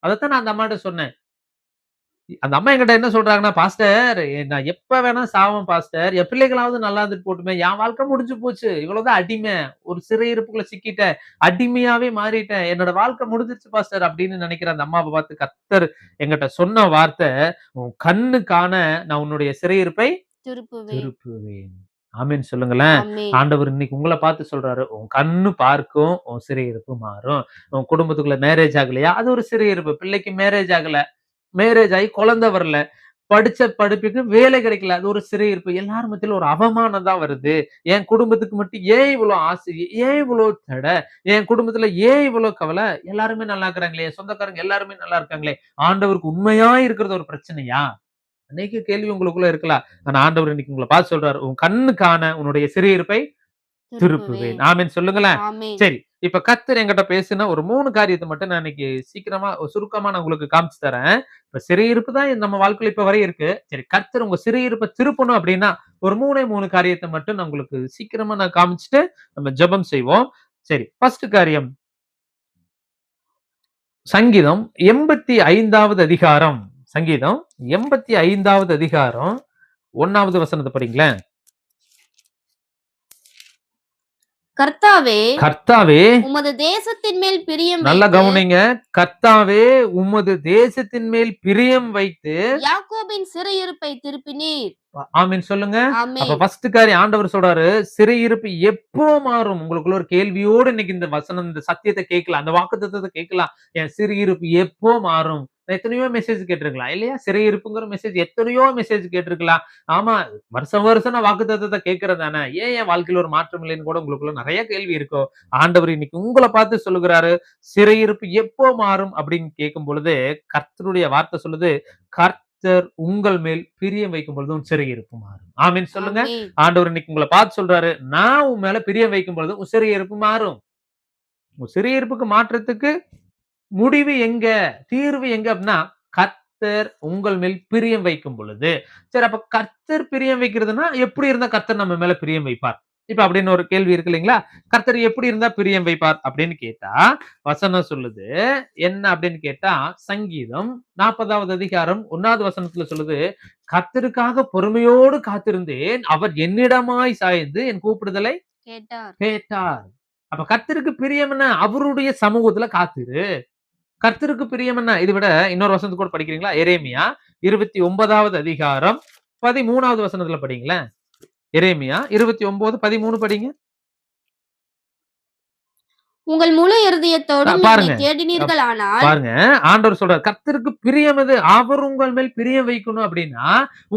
அதத்தான் நான் அந்த அம்மாட்ட சொன்னேன். அந்த அம்மா என்கிட்ட என்ன சொல்றாங்கன்னா, பாஸ்டர் நான் எப்ப வேணா சாவேன் பாஸ்டர். என் பிள்ளைகளாவது நல்லா இருந்துட்டு போட்டுமே. என் வாழ்க்கை முடிஞ்சு போச்சு. இவ்வளவுதான் அடிமை. ஒரு சிறையிருப்புக்குள்ள சிக்கிட்டேன். அடிமையாவே மாறிட்டேன். என்னோட வாழ்க்கை முடிஞ்சிருச்சு பாஸ்டர் அப்படின்னு நினைக்கிற அந்த அம்மாவை பார்த்து கர்த்தர் என்கிட்ட சொன்ன வார்த்தை, உன் கண்ணு காண நான் உன்னுடைய சிறையிருப்பை திருப்புவேன். திருப்புவேன். ஆமென் சொல்லுங்களேன். ஆமென். ஆண்டவர் இன்னைக்கு உங்கள பார்த்து சொல்றாரு, உன் கண்ணு பார்க்கும், உன் சிறையிருப்பு மாறும். உன் குடும்பத்துக்குள்ள மேரேஜ் ஆகலையா? அது ஒரு சிறையிருப்பு. பிள்ளைக்கு மேரேஜ் ஆகல. மேரேஜ் ஆகி குழந்தை வரல. படிச்ச படிப்புக்கு வேலை கிடைக்கல. அது ஒரு சிறையிருப்பு. எல்லார் மத்தியிலும் ஒரு அவமானம் தான் வருது. என் குடும்பத்துக்கு மட்டும் ஏன் இவ்வளவு ஆசை? ஏன் இவ்வளவு தடை? என் குடும்பத்துல ஏன் இவ்வளவு கவலை? எல்லாருமே நல்லா இருக்கிறாங்களே, என் சொந்தக்காரங்க எல்லாருமே நல்லா இருக்காங்களே. ஆண்டவருக்கு உண்மையா இருக்கிறது ஒரு பிரச்சனையா? அநேக கேள்வி உங்களுக்குள்ள இருக்கலாம். ஆனா ஆண்டவர் இன்னைக்கு உங்களை பார்த்து சொல்றாரு, உன் கண்ணு காண உன்னுடைய சிறையிருப்பை திருப்புவேன். ஆமென் சொல்லுங்களேன். ஆமென். சரி. இப்ப கர்த்தர் என்கிட்ட பேசின ஒரு 3 காரியத்த மட்டும் நான் இன்னைக்கு சீக்கிரமா சுருக்கமா நான் உங்களுக்கு காமிச்சு தரேன். இப்ப சிறையிருப்பு தான் நம்ம வாழ்க்கையில இப்ப வரை இருக்கு. சரி, கர்த்தர் உங்க சிறையிருப்ப திருப்பணும் அப்படின்னா, ஒரு 3 காரியத்த மட்டும் நான் உங்களுக்கு சீக்கிரமா நான் காமிச்சுட்டு நம்ம ஜெபம் செய்வோம். சரி, ஃபர்ஸ்ட் காரியம். சங்கீதம் 85வது அதிகாரம். சங்கீதம் 85வது அதிகாரம் 1வது வசனத்த படிங்களேன். கர்த்தாவே கர்த்தாவே உமது தேசத்தின் மேல் பிரியம் நல்லா வைத்து கவனிங்க. கர்த்தாவே உமது தேசத்தின் மேல் பிரியம் வைத்து யாக்கோபின் சிறையிருப்பை திருப்பினீர். ஆமென் சொல்லுங்க. அப்ப ஆமென். ஃபர்ஸ்ட் காரியம் ஆண்டவர் சொல்றாரு, சிறையிருப்பு எப்போ மாறும்? உங்களுக்குள்ள ஒரு கேள்வியோடு இன்னைக்கு இந்த வசனம், இந்த சத்தியத்தை கேட்கலாம், அந்த வாக்குத்தத்தத்தை கேட்கலாம். என் சிறையிருப்பு எப்போ மாறும்? நான் எத்தனையோ மெசேஜ் கேட்டிருக்கலாம் இல்லையா? சிறையிருப்புங்கிற மெசேஜ் எத்தனையோ மெசேஜ் கேட்டிருக்கலாம். ஆமா, வருஷம் வருஷம் நான் வாக்குத்தத்தத்தை கேட்கிறேன் தானே. ஏன் என் வாழ்க்கையில ஒரு மாற்றம் இல்லைன்னு கூட உங்களுக்குள்ள நிறைய கேள்வி இருக்கும். ஆண்டவர் இன்னைக்கு உங்களை பார்த்து சொல்லுகிறாரு, சிறையிருப்பு எப்போ மாறும் அப்படின்னு கேட்கும் பொழுது கர்த்தருடைய வார்த்தை சொல்லுது, கர்த்தர் உங்கள் மேல் பிரியம் வைக்கும் பொழுது உன் சிறையிருப்பு மாறும். ஆமென் சொல்லுங்க. ஆமென். ஆண்டவர் இன்னைக்கு உங்களை பார்த்து சொல்றாரு, நான் உன் மேல பிரியம் வைக்கும் பொழுது உன் சிறையிருப்பு மாறும். உன் சிறையிருப்புக்கு மாற்றத்துக்கு முடிவு எங்க? தீர்வு எங்க அப்படின்னா, கர்த்தர் உங்கள் மேல் பிரியம் வைக்கும் பொழுது. சரி, அப்ப கர்த்தர் பிரியம் வைக்கிறதுன்னா எப்படி இருந்தா கர்த்தர் நம்ம மேல பிரியம் வைப்பார்? இப்ப அப்படின்னு ஒரு கேள்வி இருக்கு இல்லைங்களா? கர்த்தர் எப்படி இருந்தா பிரியம் வைப்பார் அப்படின்னு கேட்டா, வசனம் சொல்லுது என்ன அப்படின்னு கேட்டா, சங்கீதம் 40வது அதிகாரம் 1வது வசனத்துல சொல்லுது, கர்த்தருக்காக பொறுமையோடு காத்திருந்தேன், அவர் என்னிடமாய் சாய்ந்து என் கூப்பிடுதலை கேட்டார். கேட்டார். அப்ப கர்த்தருக்கு பிரியம் என்ன? அவருடைய சமூகத்துல காத்திரு. கர்த்தருக்கு பிரியம் என்ன? இதை விட இன்னொரு வசனத்தை கூட படிக்கிறீங்களா? எரேமியா 29வது அதிகாரம் 13வது வசனத்துல படிங்களேன். எரேமியா 29:13 படிங்க. உங்கள் முழு இருதயத்தோடும் பாருங்க தேடினீர்களானால் பாருங்க, ஆண்டவர் சொல்றார் கர்த்தருக்கு பிரியம் எது? அவர் உங்கள் மேல் பிரியம் வைக்கணும் அப்படின்னா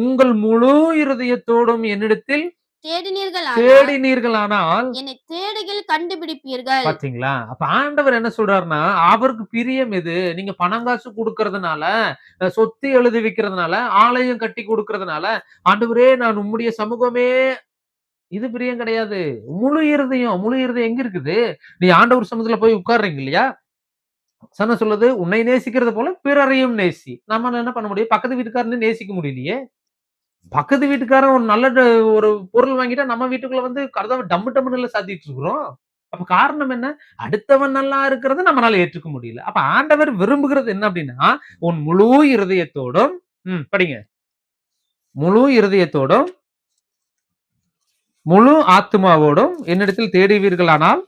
உங்கள் முழு இருதயத்தோடும் என்னிடத்தில் தேடினீர்களானால் என்னை தேடுகில் கண்டுபிடிப்பீர்கள். பாத்தீங்களா? அப்ப ஆண்டவர் என்ன சொல்றாருன்னா அவருக்கு பிரியம் எது? நீங்க பணம் காசு கொடுக்கறதுனால, சொத்து எழுதி வைக்கிறதுனால, ஆலயம் கட்டி கொடுக்கறதுனால, ஆண்டவரே நான் உம்முடைய சமூகமே, இது பிரியம் கிடையாது. முழு இருதயம் எங்க இருக்குது? நீ ஆண்டவர் சமூகத்துல போய் உட்கார்றீங்க இல்லையா? சன சொல்லுது உன்னை நேசிக்கிறது போல பிறரையும் நேசி. நம்ம என்ன பண்ண முடியும்? பக்கத்து வீட்டுக்காரன்னு நேசிக்க முடியலையே. பக்கத்து வீட்டுக்காரன் ஒரு நல்ல ஒரு பொருள் வாங்கிட்டா நம்ம வீட்டுக்குள்ள வந்து கதவை டம்மு டம்முன்னு சாத்திட்டு இருக்கிறோம். அப்ப காரணம் என்ன? அடுத்தவன் நல்லா இருக்கிறத நம்மளால ஏற்றுக்க முடியல. அப்ப ஆண்டவர் விரும்புகிறது என்ன அப்படின்னா உன் முழு இருதயத்தோடும் படிங்க, முழு இருதயத்தோடும் முழு ஆத்மாவோடும் என்னிடத்தில் தேடுவீர்களானால்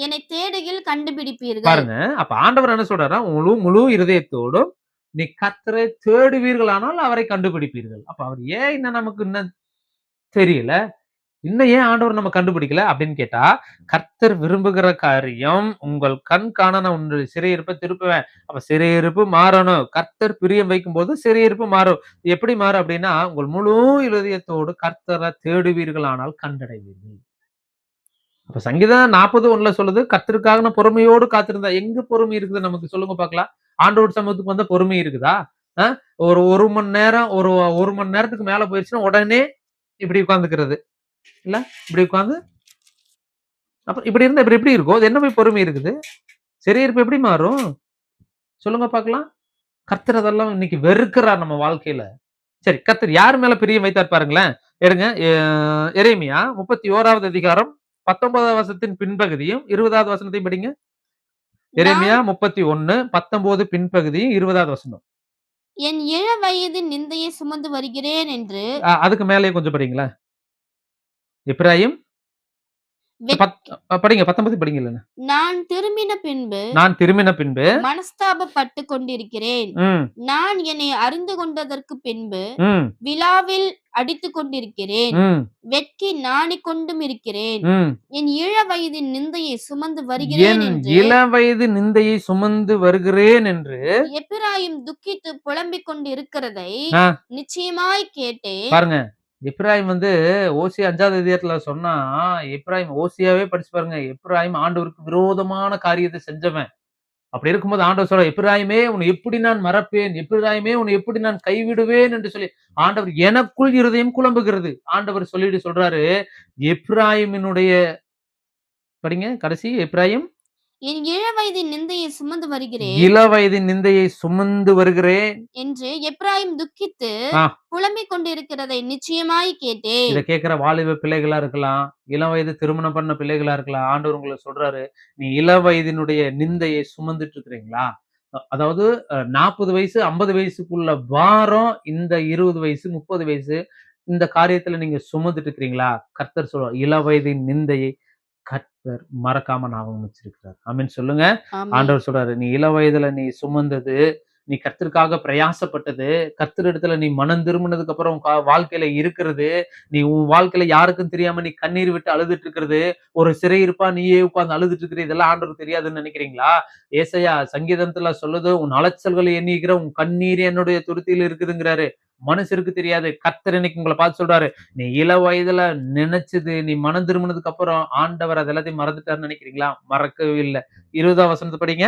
என்னை தேடுகில் கண்டுபிடிப்பீர்கள். பாருங்க, அப்ப ஆண்டவர் என்ன சொல்றாரா? முழு இருதயத்தோடும் நீ கர்த்தரை தேடுவீர்களானால் அவரை கண்டுபிடிப்பீர்கள். அப்ப அவர் ஏன் இன்னும் நமக்கு இன்னும் தெரியல, இன்னும் ஏன் ஆண்டவர் நம்ம கண்டுபிடிக்கல அப்படின்னு கேட்டா, கர்த்தர் விரும்புகிற காரியம் உங்கள் கண் காண நான் உன்னுடைய சிறையிருப்பை திருப்புவேன். அப்ப சிறையிருப்பு மாறணும். கர்த்தர் பிரியம் வைக்கும் போது சிறையிருப்பு மாறும். எப்படி மாறும் அப்படின்னா உங்கள் முழு இருதயத்தோடு கர்த்தரை தேடுவீர்களானால் கண்டடைவீர்கள். அப்ப சங்கீதம் 40:1 சொல்லுது கர்த்தருக்காக நான் பொறுமையோடு காத்திருந்தா. எங்க பொறுமை இருக்குது நமக்கு சொல்லுங்க பாக்கலாம். ஆண்டவர் சமூகத்துக்கு வந்த பொறுமை இருக்குதா? ஒரு மணி நேரம் ஒரு மணி நேரத்துக்கு மேல போயிருச்சுன்னா உடனே இப்படி உட்கார்ந்துக்கிறது இல்ல, இப்படி உட்கார்ந்து அப்புறம் இப்படி இருந்தா இப்படி எப்படி இருக்கும்? அது என்ன போய் பொறுமை இருக்குது? சிறையிருப்பு எப்படி மாறும் சொல்லுங்க பாக்கலாம். கர்த்தர் அதெல்லாம் இன்னைக்கு வெறுக்கிறார் நம்ம வாழ்க்கையில. சரி, கர்த்தர் யார் மேல பிரியம் வைத்தார் பாருங்களேன். எடுங்க, எரேமியா 31வது அதிகாரம் 19வது வசனத்தின் பின்பகுதியும் 20வது வசனத்தையும் படிங்க. எரேமியா 31:19 பின்பகுதியும் 20வது வசனம். என் இள வயதின் நிந்தையை சுமந்து வருகிறேன் என்று. அதுக்கு மேலே கொஞ்சம் படிங்களா. எப்பிராயிம் படிங்க, 19 படிங்க. இல்ல நான் திரும்பின பின்பு மனஸ்தாபப்பட்டு கொண்டிருக்கிறேன். நான் என்னை அறிந்து கொண்டதற்கு பின்பு விழாவில் அடித்துக் கொண்டிருக்கிறேன். வெட்கி நாணிக் கொண்டும் இருக்கிறேன். என் இள வயதின் நிந்தையை சுமந்து வருகிறேன் என்று எப்பிராயிம் துக்கித்து புலம்பிக் கொண்டு இருக்கிறதை நிச்சயமாய் கேட்டேன். பாருங்க, எப்பிராயிம் வந்து ஓசியா 5வது அதிகாரத்துல சொன்னா, எப்பிராயிம் ஓசியாவே படிச்சு பாருங்க. எப்பிராயிம் ஆண்டவருக்கு விரோதமான காரியத்தை செஞ்சவன். அப்படி இருக்கும்போது ஆண்டவர் சொல்ற, எப்பிராயிமே உன்னை எப்படி நான் மறப்பேன், எப்பிராயிமே உன்னை எப்படி நான் கைவிடுவேன் என்று சொல்லி ஆண்டவர் எனக்குள் இருதயம் குழம்புகிறது. ஆண்டவர் சொல்லிட்டு சொல்றாரு, எப்பிராயிமினுடைய படிங்க கடைசி. எப்பிராயிம் என் இள வயதின் நிந்தையை சுமந்து வருகிறேன் என்று எப்பிராயிம் துக்கித்து புலம்பிக் கொண்டிருக்கிறதை நிச்சயமாய் கேட்டேன். இதை கேட்கிற வாலிப பிள்ளைகளா இருக்கலாம், இளம் வயது திருமணம் பண்ண பிள்ளைகளா இருக்கலாம். ஆண்டவர் உங்களை சொல்றாரு, நீ இள வயதினுடைய நிந்தையை சுமந்துட்டு இருக்கிறீங்களா? அதாவது 40 வயசு 50 வயசுக்குள்ள வாரம் இந்த 20 வயசு 30 வயசு இந்த காரியத்துல நீங்க சுமந்துட்டு இருக்கிறீங்களா? கர்த்தர் சொல்லுவார், இள வயதின் நிந்தையை கர்த்தர் மறக்காம ஞாபகம் வச்சிருக்கிறார். ஆமென் சொல்லுங்க. ஆண்டவர் சொல்றாரு, நீ இள வயதுல நீ சுமந்தது, நீ கர்த்தருக்காக பிரயாசப்பட்டது, கர்த்தரிடத்துல நீ மனம் திரும்பினதுக்கு அப்புறம் வாழ்க்கையில இருக்கிறது, நீ உன் வாழ்க்கையில யாருக்கும் தெரியாம நீ கண்ணீர் விட்டு அழுதுட்டு இருக்கிறது, ஒரு சிறையிருப்பா நீயே உட்கார்ந்து அழுதுட்டு இருக்கிற, இதெல்லாம் ஆண்டவருக்கு தெரியாதுன்னு நினைக்கிறீங்களா? ஏசாயா சங்கீதத்துல சொல்லுது, உன் அலைச்சல்களை எண்ணிக்கிற உன் கண்ணீர் என்னுடைய துருத்தியில் இருக்குதுங்கிறாரு. மனுஷருக்கு தெரியாது. கர்த்தர் இன்னைக்கு உங்களை பார்த்து சொல்றாரு, நீ இள வயதுல நினைச்சது, நீ மனம் திரும்பினதுக்கு அப்புறம் ஆண்டவர் அது எல்லாத்தையும் மறந்துட்டாருன்னு நினைக்கிறீங்களா? மறக்கவே இல்லை. 20வது வசனத்தை படிங்க.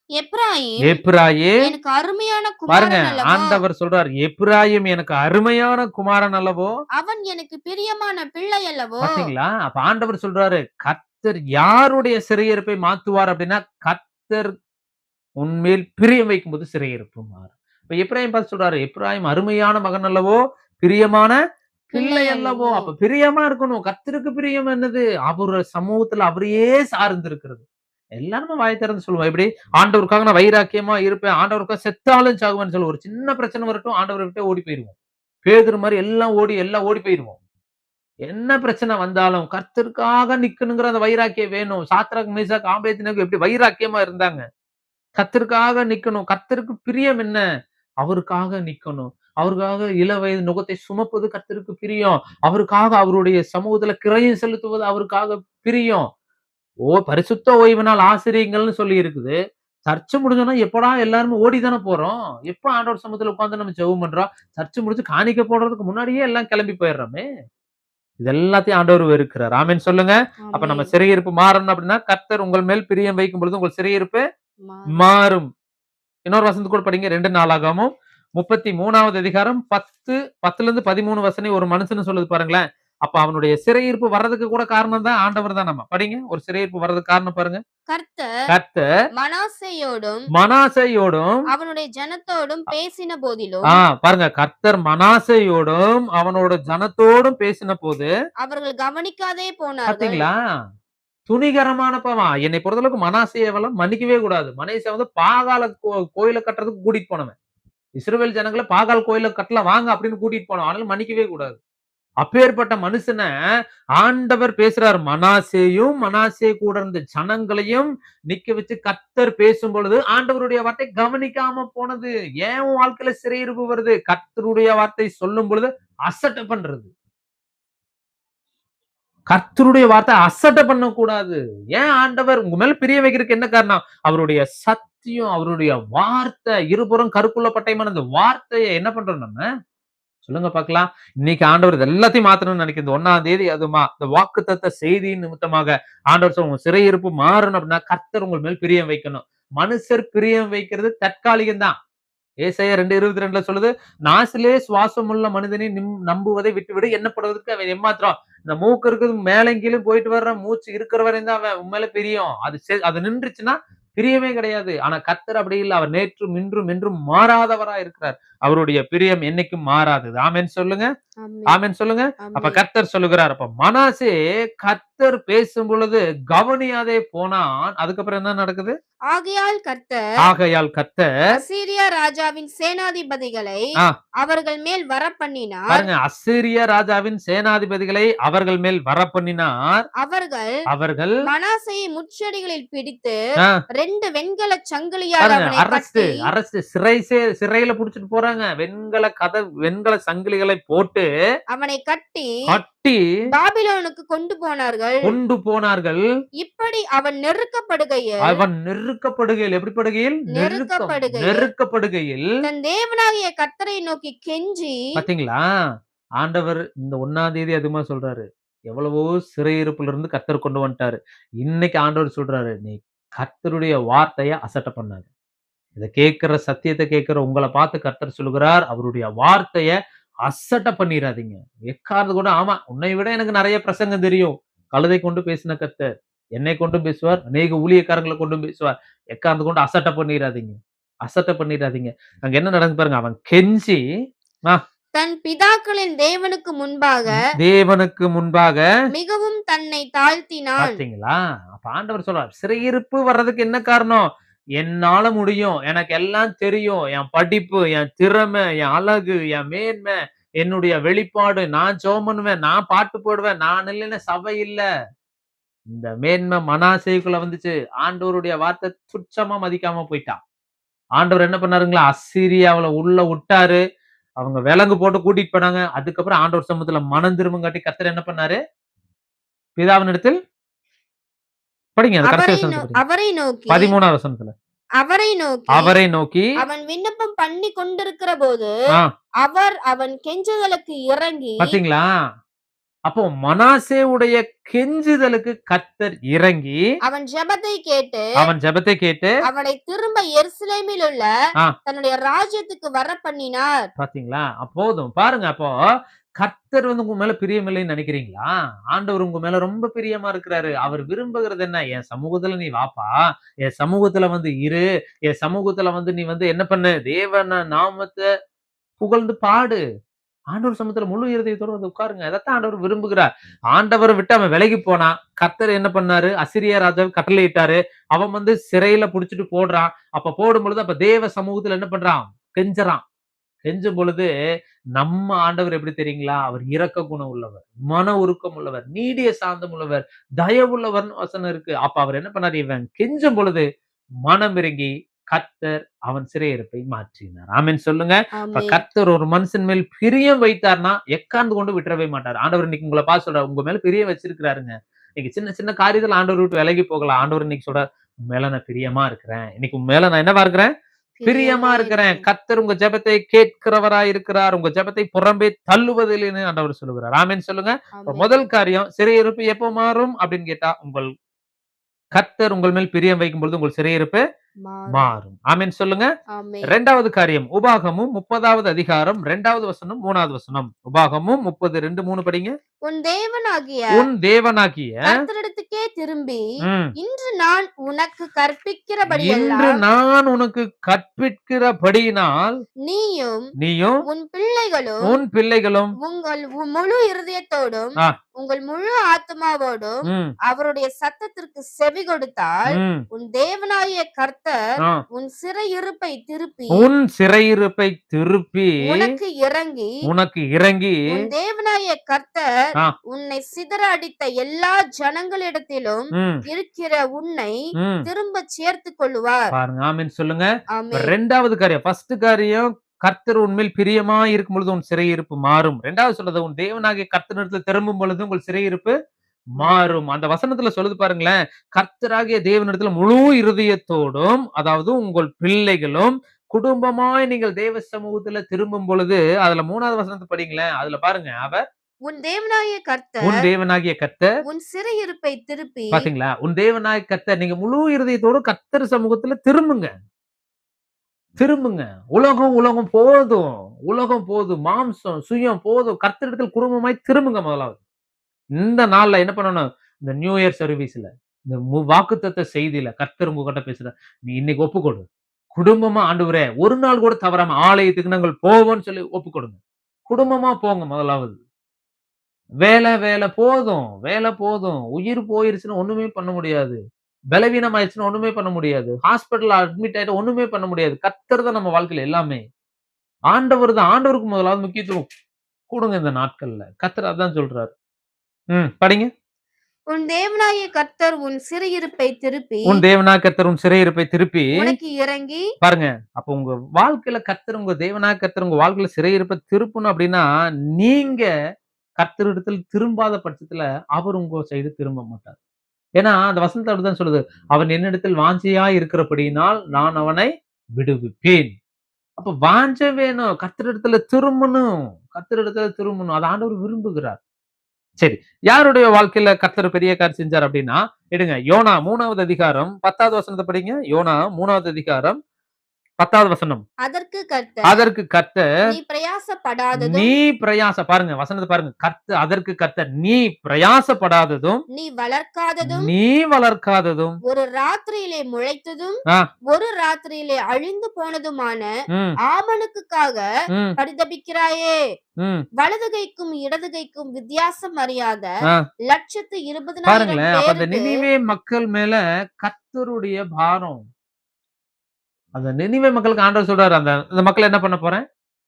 எப்பிராயிம் எனக்கு அருமையான பாருங்க, ஆண்டவர் சொல்றார், எப்பிராயிம் எனக்கு அருமையான குமாரன் அல்லவோ, அவன் எனக்கு பிரியமான பிள்ளை அல்லவோ. பாத்தீங்களா? அப்ப ஆண்டவர் சொல்றாரு, கர்த்தர் யாருடைய சிறையிருப்பை மாத்துவார் அப்படின்னா, கர்த்தர் உன்மேல் பிரியம் வைக்கும் போது சிறையிருப்பு மாறும். இப்ப எப்பிராயிம் பார்த்து சொல்றாரு, எப்பிராயிம் அருமையான மகன் அல்லவோ, பிரியமான பிள்ளை அல்லவோ. அப்ப பிரியமா இருக்கணும். கர்த்தருக்கு பிரியம் என்னது? அவரு சமூகத்துல அவரையே சார்ந்து இருக்கிறது. எல்லாருமே வாய் திறந்து சொல்லுவோம். எப்படி? ஆண்டவருக்காக நான் வைராக்கியமா இருப்பேன், ஆண்டவருக்காக செத்தாலும் சாகுவேன்னு சொல்லுவோம். ஒரு சின்ன பிரச்சனை வரட்டும், ஆண்டவரை விட்டு ஓடி போயிருவோம். பேதுரு மாதிரி எல்லாம் ஓடி போயிருவோம். என்ன பிரச்சனை வந்தாலும் கர்த்தருக்காக நிக்கணுங்கிற அந்த வைராக்கியம் வேணும். சாத்ராக் மேஷாக் ஆபேத்நேகோ எப்படி வைராக்கியமா இருந்தாங்க? கர்த்தருக்காக நிக்கணும். கர்த்தருக்கு பிரியம் என்ன? அவருக்காக நிக்கணும். அவருக்காக இளவயது நுகத்தை சுமப்பது கர்த்தருக்கு பிரியம். அவருக்காக அவருடைய சமூகத்துல கிரயம் செலுத்துவது அவருக்காக பிரியம். பரிசுத்த ஓய்வு நாள் ஆசிரியங்கள்னு சொல்லி இருக்குது. சர்ச்சு முடிஞ்சோன்னா எப்படா எல்லாருமே ஓடிதானே போறோம். எப்ப ஆண்டவர் சமூகத்துல உட்கார்ந்து நம்ம ஜெபம் பண்றோம். சர்ச்சு முடிச்சு காணிக்கை போடுறதுக்கு முன்னாடியே எல்லாம் கிளம்பி போயிடுறோமே. இது எல்லாத்தையும் ஆண்டவர் வெறுக்கிறார். ஆமென் சொல்லுங்க. அப்ப நம்ம ஆமென். சிறையிருப்பு மாறணும் அப்படின்னா கர்த்தர் உங்கள் மேல் பிரியம் வைக்கும் பொழுது உங்கள் சிறையிருப்பு மாறும். மாறும். இன்னொரு வசனத்து கூட படிங்க. 2 நாளாகமம் 33வது அதிகாரம் 10 10ல இருந்து 13 வசனம் ஒரு மனுஷன் சொல்லுது பாருங்களேன். அப்ப அவனுடைய சிறையிருப்பு வர்றதுக்கு கூட காரணம் தான் ஆண்டவர் தான். நம்ம படிங்க. ஒரு சிறையிருப்பு வர்றதுக்கு காரணம் பாருங்க. கர்த்தர் மனாசேயோடும் அவனுடைய ஜனத்தோடும் பேசின போதிலும் பாருங்க, கர்த்தர் மனாசேயோடும் அவனோட ஜனத்தோடும் பேசின போது அவர்கள் கவனிக்காதே போனார்கள். பாத்தீங்களா? துணிகரமான பாவம். என்னை பொறுத்தளவுக்கு மனாசேயவெல்லாம் மன்னிக்கவே கூடாது. மனேசா வந்து பாகால கோயில கட்டுறதுக்கு கூட்டிட்டு போனவன். இஸ்ரவேல் ஜனங்களை பாகால் கோயில கட்டலாம் வாங்க அப்படின்னு கூட்டிட்டு போனோம். ஆனாலும் மன்னிக்கவே கூடாது. அப்பேற்பட்ட மனுஷனை ஆண்டவர் பேசுறார். மனாசே கூட இருந்த ஜனங்களையும் நிக்க வச்சு கர்த்தர் பேசும் பொழுது ஆண்டவருடைய வார்த்தை கவனிக்காம போனது. ஏன் உன் வாழ்க்கையில சிறையிருப்பு வருது? கர்த்தருடைய வார்த்தை சொல்லும் பொழுது அசட்டை பண்றது. கர்த்தருடைய வார்த்தை அசட்டை பண்ணக்கூடாது. ஏன் ஆண்டவர் உங்க மேல பிரிய வைக்கிறதுக்கு என்ன காரணம்? அவருடைய சத்தியம், அவருடைய வார்த்தை, இருபுறம் கருக்குள்ள பட்டயமான அந்த வார்த்தையை என்ன பண்றோம் நம்ம? சொல்லுங்க பார்க்கலாம். இன்னைக்கு ஆண்டவர் இது எல்லாத்தையும் மாத்தணும்னு நினைக்கிறது 1ஆம் தேதி அதுமா இந்த வாக்குத்தத்த செய்தியின் நிமித்தமாக ஆண்டவர் சொல்லுங்க, சிறையிருப்பு மாறணும் அப்படின்னா கர்த்தர் உங்கள் மேல் பிரியம் வைக்கணும். மனுஷர் பிரியம் வைக்கிறது தற்காலிகம் தான். ஏசாயா 2:22 சொல்லுது, நாசிலே சுவாசமுள்ள மனிதனை நம்புவதை விட்டுவிடு, எண்ணப்படுவதற்கு அவன் எம்மாத்திரம். இந்த மூக்கு இருக்குது மேலங்கிலும் போயிட்டு வர்ற மூச்சு இருக்கிற வரையும் தான் அவன் உண்மையில பிரியம். அது நின்றுச்சுன்னா பிரியமே கிடையாது. ஆனா கர்த்தர் அப்படி இல்லை. அவர் நேற்றும் இன்றும் என்றும் மாறாதவரா இருக்கிறார். அவருடைய பிரியம் என்னைக்கும் மாறாதது. ஆமென் சொல்லுங்க. ஆமென் சொல்லுங்க. அப்ப கர்த்தர் சொல்லுகிறார். அப்ப மனாசே கர்த்தர் பேசும் பொழுது கவனியாதே போனான். அதுக்கப்புறம் என்ன நடக்குது? ஆகையால் கர்த்தர் அசீரியா ராஜாவின் சேனாதிபதிகளை அவர்கள் மேல் வரப்பண்ணினார். பாருங்க, அசீரியா ராஜாவின் சேனாதிபதிகளை அவர்கள் மேல் வரப்பண்ணினார். அவர்கள் மனாசேயை முச்சடிகளில் பிடித்து 2 வெண்கல சங்கிலியால் அரசு சிறையில புடிச்சிட்டு போறாங்க. வெண்கல சங்கிலிகளை போட்டு அவனை கட்டி பாபிலோனுக்கு கொண்டு போனார்கள். இப்படி அவன் நெருக்கப்படுகையில் எப்படிப்படுகையில் நெருக்கப்படுகையில் தன் தேவனாகிய கர்த்தரை நோக்கி கெஞ்சி. பாத்தீங்களா? ஆண்டவர் இந்த 1ஆம் தேதி அதுமா சொல்றாரு. எவ்வளவோ சிறையிருப்புல இருந்து கர்த்தர் கொண்டு வந்துட்டாரு. இன்னைக்கு ஆண்டவர் சொல்றாரு, நீ கர்த்தருடைய வார்த்தைய அசட்டை பண்ணாது. இதை கேட்கிற சத்தியத்தை கேட்கிற உங்களை பார்த்து கர்த்தர் சொல்லுகிறார், அவருடைய வார்த்தைய அசட்டை பண்ணிடாதீங்க. எக்காரது கூட ஆமா, உன்னை விட எனக்கு நிறைய பிரசங்கம் தெரியும். கழுதை கொண்டு பேசின கர்த்தர் என்னை கொண்டும் பேசுவார், அநேக ஊழியக்காரங்களை கொண்டும் பேசுவார். எக்காரது கொண்டு அசட்டை பண்ணிடாதீங்க. அங்க என்ன நடந்து பாருங்க. அவன் கெஞ்சி தன் பிதாக்களின் தேவனுக்கு முன்பாக மிகவும் தன்னை தாழ்த்தினான். பாத்தீங்களா? அப்ப ஆண்டவர் சொல்றார், சிறையிருப்பு வர்றதுக்கு என்ன காரணம்? என்னால முடியும், எனக்கு எல்லாம் தெரியும், என் படிப்பு, என் திறமை, என் அழகு, என் மேன்மை, என்னுடைய வெளிப்பாடு, நான் ஜெபம் பண்ணுவேன், நான் பாட்டு போடுவேன், நான் இல்லைன்னா சபை இல்ல. இந்த மேன்மை மனாசேக்குள்ள வந்துச்சு. ஆண்டவருடைய வார்த்தை துச்சமா மதிக்காம போயிட்டான். ஆண்டவர் என்ன பண்ணாருங்களா? அசீரியாவுல உள்ள விட்டாரு. அவங்க விலங்கு போட்டு கூட்டிட்டு போனாங்க. அதுக்கப்புறம் ஆண்டவர் சமூகத்துல மனம் திரும்பும் காட்டி கர்த்தர் என்ன பண்ணாரு? பிதாவின் இடத்தில் படிங்க. அவரை நோக்கி 13ஆம் வசனத்துல அவரை நோக்கி அவன் விண்ணப்பம் பண்ணி கொண்டிருக்கிற போது அவன் கெஞ்சுதலுக்கு இறங்கி. பாத்தீங்களா? அப்போ மனாசேவுடைய கெஞ்சுதலுக்கு கர்த்தர் இறங்கி அவன் ஜெபத்தை கேட்டு அவனை திரும்ப எருசலேமில் உள்ள தன்னுடைய ராஜ்யத்துக்கு வர பண்ணினார். பாத்தீங்களா? அப்போதும் பாருங்க. அப்போ கர்த்தர் வந்து உங்க மேல பிரியமில்லைன்னு நினைக்கிறீங்களா? ஆண்டவர் உங்க மேல ரொம்ப பிரியமா இருக்கிறாரு. அவர் விரும்புகிறது என்ன? என் சமூகத்துல நீ வாப்பா, என் சமூகத்துல வந்து இரு, என் சமூகத்துல வந்து நீ வந்து என்ன பண்ணு? தேவன நாமத்தை புகழ்ந்து பாடு. ஆண்டவர் சமூகத்துல முழு இருதயத்தோட வந்து உட்காருங்க. அதைத்தான் ஆண்டவர் விரும்புகிறார். ஆண்டவரை விட்டு அவன் விலகி போனா கர்த்தர் என்ன பண்ணாரு? அசீரியா ராஜாவை கட்டளையிட்டாரு. அவன் வந்து சிறையில புடிச்சிட்டு போடுறான். அப்ப போடும் பொழுது அப்ப தேவ சமூகத்துல என்ன பண்றான்? கெஞ்சும் பொழுது நம்ம ஆண்டவர் எப்படி தெரியுங்களா? அவர் இரக்க குணம் உள்ளவர், மன உருக்கம் உள்ளவர், நீடிய சாந்தம் உள்ளவர், தயவுள்ளவர் வசனம் இருக்கு. அப்ப அவர் என்ன பண்ணாரு? இவன் கெஞ்சும் பொழுது மனம் இறங்கி கர்த்தர் அவன் சிறையிருப்பை மாற்றினார். ஆமென் சொல்லுங்க. இப்ப ஆமென். கர்த்தர் ஒரு மனுஷன் மேல் பிரியம் வைத்தார்னா எக்காந்து கொண்டு விட்டுறவே மாட்டார். ஆண்டவர் இன்னைக்கு உங்களை பார்த்து சொல்றாரு, உங்க மேல பிரியம் வச்சிருக்கிறாருங்க. இன்னைக்கு சின்ன சின்ன காரியத்துல ஆண்டவர் விட்டு விலகி போகலாம். ஆண்டவர் இன்னைக்கு சொல்றார், உன் மேல நான் பிரியமா இருக்கிறேன். இன்னைக்கு உன் மேல நான் என்னவா இருக்கிறேன்? பிரியமா இருக்கிறேன். கர்த்தர் உங்க ஜெபத்தை கேட்கிறவராய் இருக்கிறார். உங்க ஜெபத்தை புறம்பே தள்ளுவதில்லைன்னு ஆண்டவர் சொல்லுகிறார். ஆமென் சொல்லுங்க. இப்ப ஆமென். முதல் காரியம், சிறையிருப்பு எப்போ மாறும் அப்படின்னு கேட்டா, உங்கள் கர்த்தர் உங்கள் மேல் பிரியம் வைக்கும் பொழுது உங்கள் சிறையிருப்பு மாறும். மாறும். ஆமென் சொல்லுங்க. ஆமென். இரண்டாவது காரியம், உபாகமும் 30வது அதிகாரம் 2வது வசனம் 3வது வசனம். உபாகமும் 30 2 3 படிங்க. உன் தேவனாகிய உன் தேவனாகிய கர்த்தரிடத்துக்கே திரும்பி ம், இன்று நான் உனக்கு இன்று கற்பிக்கிறபடியெல்லாம் நான் உனக்கு கற்பிக்கிறபடியினால் நீயும் நீயும் உன் பிள்ளைகளும் உன் பிள்ளைகளும் உங்கள் முழு இருதயத்தோடும் ஆ. உங்கள் முழு ஆத்மாவோடும் ம், அவருடைய சத்தத்திற்கு செவி கொடுத்தால் ம், உன் தேவனாகிய கர்த்தர் ஆ, உன் சிறையிருப்பை திருப்பி உன் சிறையிருப்பை திருப்பி உனக்கு இறங்கி உனக்கு இறங்கி உன் தேவனாகிய கர்த்தர் ஆ. உன்னை சிதற அடித்த எல்லா ஜனங்களிடத்திலும் ம், இருக்கிற உன்னை ம். திரும்ப சேர்த்து கொள்ளுவார். பாருங்க. ஆமென் சொல்லுங்க. ஆமென். ரெண்டாவது காரியம், ஃபர்ஸ்ட் காரியம், கர்த்தர் உண்மையில் பிரியமா இருக்கும் பொழுது உன் சிறையிருப்பு மாறும். ரெண்டாவது சொல்றது, உன் தேவனாகிய கர்த்தரிடத்தில் திரும்பும் பொழுது உங்கள் சிறையிருப்பு மாறும். அந்த வசனத்துல சொல்லுது பாருங்களேன், கர்த்தராகிய தேவனிடத்துல முழு இருதயத்தோடும், அதாவது உங்கள் பிள்ளைகளும் குடும்பமாய் நீங்கள் தேவ சமூகத்துல திரும்பும் பொழுது, அதுல 3வது வசனத்தை படிங்களேன். அதுல பாருங்க, அவர் உன் தேவனாகிய உன் கர்த்தர் தேவனாகிய கர்த்தர், உன் சிறையிருப்பை திருப்பி பாத்தீங்களா, உன் தேவனாகிய கர்த்தர், நீங்க முழு இருதயத்தோடு கர்த்தர் சமூகத்துல திரும்புங்க. திரும்புங்க. உலகம் உலகம் போதும். உலகம் போதும். மாம்சம், சுயம் போதும். கர்த்தரிடத்தில் குடும்பமாய் திரும்புங்க முதலாவது. இந்த நாள்ல என்ன பண்ணணும்? இந்த நியூ இயர் சர்வீஸ்ல, இந்த வாக்குத்தத்த செய்தியில கர்த்தர் உங்ககிட்ட பேசுறார். நீ இன்னைக்கு ஒப்புக்கொடு. குடும்பமா ஆண்டவரே, ஒரு நாள் கூட தவறாம ஆலயத்துக்கு நாங்கள் போவோம்னு சொல்லி ஒப்புக்கொடுங்க. குடும்பமா போங்க முதலாவது. வேலை வேலை போதும். வேலை போதும். உயிர் போயிருச்சுன்னா ஒண்ணுமே பண்ண முடியாது. பலவீனம் ஆயிடுச்சுன்னா ஒண்ணுமே பண்ண முடியாது. ஹாஸ்பிடல்ல அட்மிட் ஆயிட்டா ஒண்ணுமே பண்ண முடியாது. கர்த்தர் தான் நம்ம வாழ்க்கையில எல்லாமே. ஆண்டவர் தான். ஆண்டவருக்கு முதலாவது முக்கியத்துவம் கொடுங்க இந்த நாட்கள்ல. கர்த்தர் அதான் சொல்றாரு. படிங்க. உன் தேவனாகிய கர்த்தர் உன் சிறையிருப்பை திருப்பி உன் தேவனாகிய கர்த்தர் உன் சிறையிருப்பை திருப்பி உனக்கு இறங்கி பாருங்க. அப்ப உங்க வாழ்க்கையில கர்த்தர், உங்க தேவனாகிய கர்த்தர் உங்க வாழ்க்கையில சிறையிருப்பை திருப்பணும் அப்படின்னா, நீங்க கர்த்தரிடத்தில் திரும்பாத பட்சத்துல அவர் உங்க சைடு திரும்ப மாட்டார். ஏன்னா அந்த வசனத்தை அப்படிதான் சொல்லுது, அவன் என்னிடத்தில் வாஞ்சையாய் இருக்கிறபடியினால் நான் அவனை விடுவிப்பேன். அப்ப வாஞ்சை வேணும். கர்த்தரிடத்துல திரும்பணும். கர்த்தரிடத்துல திரும்பணும். அது ஆண்டவர் விரும்புகிறார். சரி, யாருடைய வாழ்க்கையில கர்த்தர் பெரிய காரியம் செஞ்சார் அப்படின்னா, எடுங்க யோனா 3வது அதிகாரம் 10வது வசனத்தை படிங்க. யோனா 3வது அதிகாரம் 10வது வசனம். அதற்கு அதற்கு கர்த்தர் நீ பிரயாசப்படாததும் நீ பாருங்க வசனத்தை பாருங்க. அதற்கு கர்த்தர் நீ பிரயாசப்படாததும் நீ வளர்க்காததும் ஒரு ராத்திரியிலே முளைத்ததும் ஆ. ஒரு ராத்திரியிலே அழிந்து போனதுமான ம், ஆமனுக்காக ம், பரிதபிக்கிறாயே. ம். வலது கைக்கும் இடது கைக்கும் வித்தியாசம் அறியாத ஆ. 120,000 பாருங்களேன். அப்ப அந்த பேருக்கு நினிவே மக்கள் மேல கர்த்தருடைய பாரம். அந்த நினிவே மக்களுக்கு ஆண்டவர் சொல்றாரு, அந்த மக்களை என்ன பண்ண போறேன்?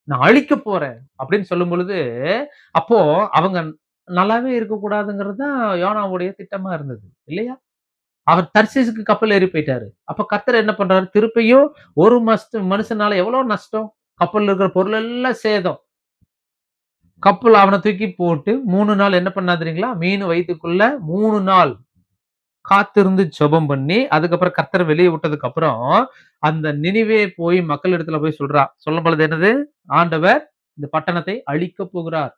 நான் அழிக்க போறேன் அப்படின்னு சொல்லும் பொழுது, அப்போ அவங்க நல்லாவே இருக்கக்கூடாதுங்கிறது தான் யோனாவுடைய திட்டமா இருந்தது இல்லையா? அவர் தர்சீசுக்கு கப்பல் ஏறி போயிட்டாரு. அப்ப கர்த்தர் என்ன பண்றாரு? திருப்பியும் ஒரு மனுஷனால எவ்வளவு நஷ்டம்? கப்பல்ல இருக்கிற பொருள் எல்லாம் சேதம். கப்பல் அவனை தூக்கி போட்டு 3 நாள் என்ன பண்ணாதீங்களா? மீன் வயித்துக்குள்ள 3 நாள் காத்திருந்து ஜெபம் பண்ணி, அதுக்கப்புறம் கர்த்தர் வெளியே விட்டதுக்கு அப்புறம் அந்த நினிவே போய் மக்கள் இடத்துல போய் சொல்லும் பொழுது என்னது? ஆண்டவர் இந்த பட்டணத்தை அழிக்க போகிறார்.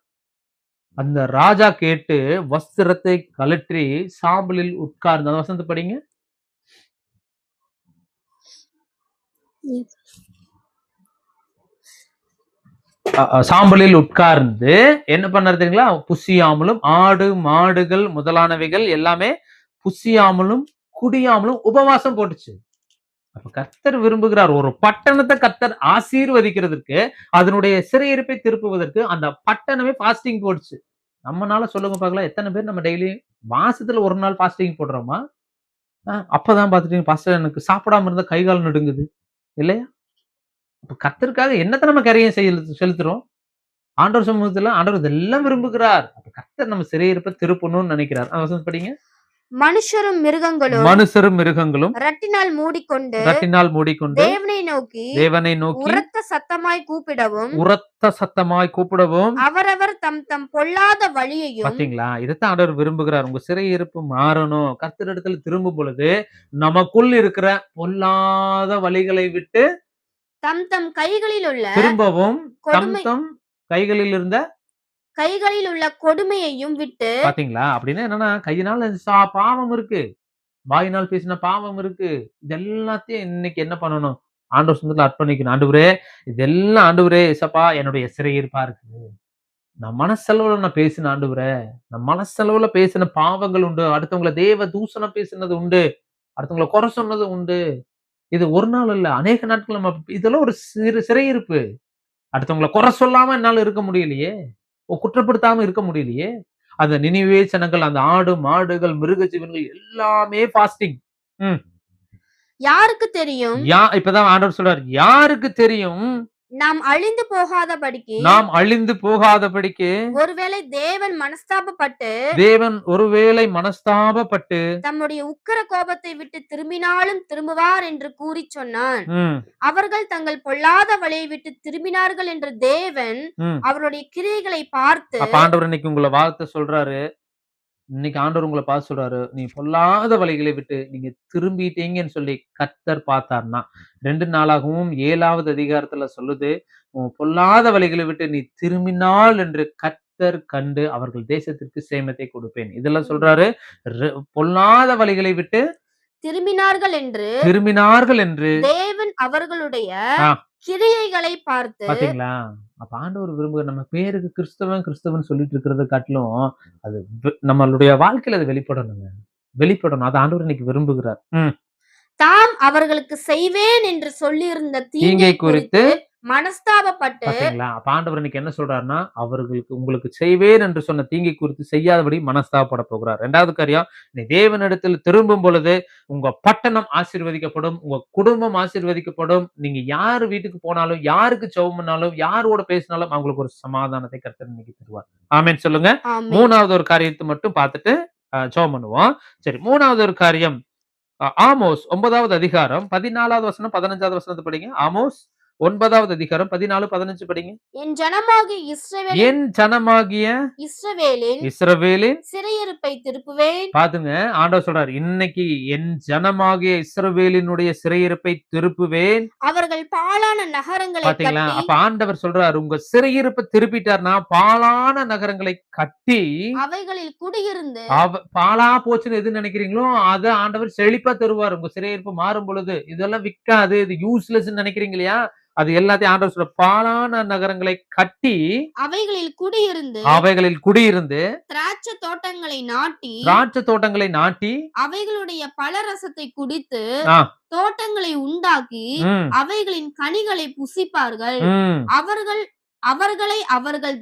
அந்த ராஜா கேட்டு வஸ்திரத்தை கழற்றி சாம்பலில் உட்கார்ந்து, அந்த வசனத்தை படிங்க. சாம்பலில் உட்கார்ந்து என்ன பண்ணாரு தெரியுங்களா? புசியாமலும், ஆடு மாடுகள் முதலானவைகள் எல்லாமே புசியாமலும் குடியாமலும் உபவாசம் போட்டுச்சு. அப்ப கர்த்தர் விரும்புகிறார், ஒரு பட்டணத்தை கர்த்தர் ஆசீர்வதிக்கிறதுக்கு, அதனுடைய சிறையிருப்பை திருப்புவதற்கு அந்த பட்டணமே ஃபாஸ்டிங் போடுச்சு. நம்மனால சொல்லுங்க பார்க்கலாம், எத்தனை பேர் நம்ம டெய்லி மாசத்துல ஒரு நாள் ஃபாஸ்டிங் போடுறோமா? அப்பதான் பாத்துட்டீங்க, பாஸ்டர் எனக்கு சாப்பிடாம இருந்தா கை கால் நடுங்குது இல்லையா? அப்ப கர்த்தருக்காக என்னத்தை நம்ம கரையும் செலுத்துறோம்? ஆண்டவர் சமூகத்துல ஆண்டவர் இதெல்லாம் விரும்புகிறார். அப்ப கர்த்தர் நம்ம சிறையிருப்பை திருப்பணும்னு நினைக்கிறார். வசனம் படிங்க. மனுஷரும் மிருகங்களும் ரட்டினால் மூடிக்கொண்டு தேவனை நோக்கி உரத்த சத்தமாய் கூப்பிடவும் அவரவர் தம் தம் பொல்லாத வழியையும். பாத்தீங்களா, இதைத்தான் ஆண்டவர் விரும்புகிறார். உங்க சிறையிருப்பு மாறணும். கர்த்தரிடத்துல திரும்பும் பொழுது நமக்குள் இருக்கிற பொல்லாத வழிகளை விட்டு தம் தம் கைகளில் உள்ள திரும்பவும் தம் கைகளில் உள்ள கொடுமையையும் விட்டு. பாத்தீங்களா, அப்படின்னா என்னன்னா, கையினால பாவம் இருக்கு, வாயினால் பேசின பாவம் இருக்கு. இது எல்லாத்தையும் இன்னைக்கு என்ன பண்ணணும்? ஆண்டவர் சொந்தத்துல அர்ப்பணிக்கணும். ஆண்டவரே, இதெல்லாம் ஆண்டவரே இசப்பா என்னுடைய சிறையிருப்பா இருக்கு. நான் மனசளவுல நான் பேசின ஆண்டவரே, நான் மனசளவுல பேசின பாவங்கள் உண்டு. அடுத்தவங்களை தேவ தூஷணம் பேசினது உண்டு. அடுத்தவங்களை குறை சொன்னது உண்டு. இது ஒரு நாள் இல்ல, அநேக நாட்கள். நம்ம இதெல்லாம் ஒரு சிறையிருப்பு. அடுத்தவங்களை குறை சொல்லாம என்னால இருக்க முடியலையே, குற்றப்படுத்தாம இருக்க முடியலையே. அந்த நினிவே ஜனங்கள், அந்த ஆடு மாடுகள் மிருக ஜீவன்கள் எல்லாமே பாஸ்டிங். யாருக்கு தெரியும்? இப்பதான் ஆண்டவர் சொல்றார், யாருக்கு தெரியும் நாம் அழிந்து போகாதபடிக்கு ஒருவேளை தேவன் மனஸ்தாபப்பட்டு தம்முடைய உக்கிர கோபத்தை விட்டு திரும்பினாலும் திரும்புவார் என்று கூறி சொன்னான். அவர்கள் தங்கள் பொல்லாத வழியை விட்டு திரும்பினார்கள் என்று தேவன் அவருடைய கிரியைகளை பார்த்து. ஆண்டவர் இன்னைக்கு உங்களை வாழ்த்து சொல்றாரு. இன்னைக்கு ஆண்டவர் உங்களை பார்த்து சொல்றாரு, நீ பொல்லாத வழிகளை விட்டு நீங்க திரும்பிட்டீங்கன்னு சொல்லி கர்த்தர் பார்த்தார்னா, 2 நாளாகவும் 7வது அதிகாரத்துல சொல்லுது, பொல்லாத வழிகளை விட்டு நீ திரும்பினாள் என்று கர்த்தர் கண்டு அவர்கள் தேசத்திற்கு சேமத்தை கொடுப்பேன். இதெல்லாம் சொல்றாரு. பொல்லாத வழிகளை விட்டு திரும்பினார்கள் என்று தேவன் அவர்களுடைய கிரியைகளை பார்த்து. பாத்தீங்களா, அப்ப ஆண்டவர் விரும்புகிற, நம்ம பேருக்கு கிறிஸ்தவன் சொல்லிட்டு இருக்கிறத காட்டிலும் அது நம்மளுடைய வாழ்க்கையில அது வெளிப்படணும். அது ஆண்டவர் இன்னைக்கு விரும்புகிறார். தாம் அவர்களுக்கு செய்வேன் என்று சொல்லி இருந்த தீங்கை குறித்து மனஸ்தாபப்பட்டு. பாத்தீங்களா, அப்ப ஆண்டவர் இன்னைக்கு என்ன சொல்றாருன்னா, உங்களுக்கு செய்வேன் என்று சொன்ன தீங்கை குறித்து செய்யாதபடி மனஸ்தாபப்பட போகிறார். 2வது காரியம், நீ தேவனிடத்தில் திரும்பும் பொழுது உங்க பட்டணம் ஆசீர்வதிக்கப்படும், உங்க குடும்பம் ஆசீர்வதிக்கப்படும். நீங்க யாரு வீட்டுக்கு போனாலும், யாருக்கு ஜெபம் பண்ணாலும், யாரோட பேசினாலும் அவங்களுக்கு ஒரு சமாதானத்தை கர்த்தர் இன்னைக்கு தருவார். ஆமென் சொல்லுங்க. 3வது ஒரு காரியத்தை மட்டும் பார்த்துட்டு ஜெபம் பண்ணுவோம். சரி, 3வது ஒரு காரியம், ஆமோஸ் 9வது அதிகாரம் 14வது வசனம் 15வது வசனத்தை படிங்க. ஆமோஸ் 9வது அதிகாரம் 14, 15 படிங்க. என் ஜனமாகிய இஸ்ரவேலின் சிறையிருப்பை திருப்புவேன். பாத்துங்க, ஆண்டவர் சொல்றாரு, இன்னைக்கு என் ஜனமாகிய இஸ்ரவேலினுடைய சிறையிருப்பை திருப்புவேன். அவர்கள் பாழான நகரங்களை. பாத்தீங்களா, அப்ப ஆண்டவர் சொல்றாரு, உங்க சிறையிருப்பை திருப்பிட்டார்னா பாழான நகரங்களை கட்டி அவைகளில் குடியிருந்து. பாழா போச்சுன்னு எது நினைக்கிறீங்களோ அதை ஆண்டவர் செழிப்பா தருவார். உங்க சிறையிருப்பு மாறும் பொழுது இதெல்லாம் விற்காது, இது யூஸ்லெஸ் நினைக்கிறீங்க இல்லையா, அது எல்லாத்தையும் ஆண்டவர் சொல்ற, பாழான நகரங்களை கட்டி அவைகளில் குடியிருந்து திராட்சை தோட்டங்களை நாட்டி அவைகளுடைய பலரசத்தை குடித்து தோட்டங்களை உண்டாக்கி அவைகளின் கனிகளை புசிப்பார்கள். அவர்கள்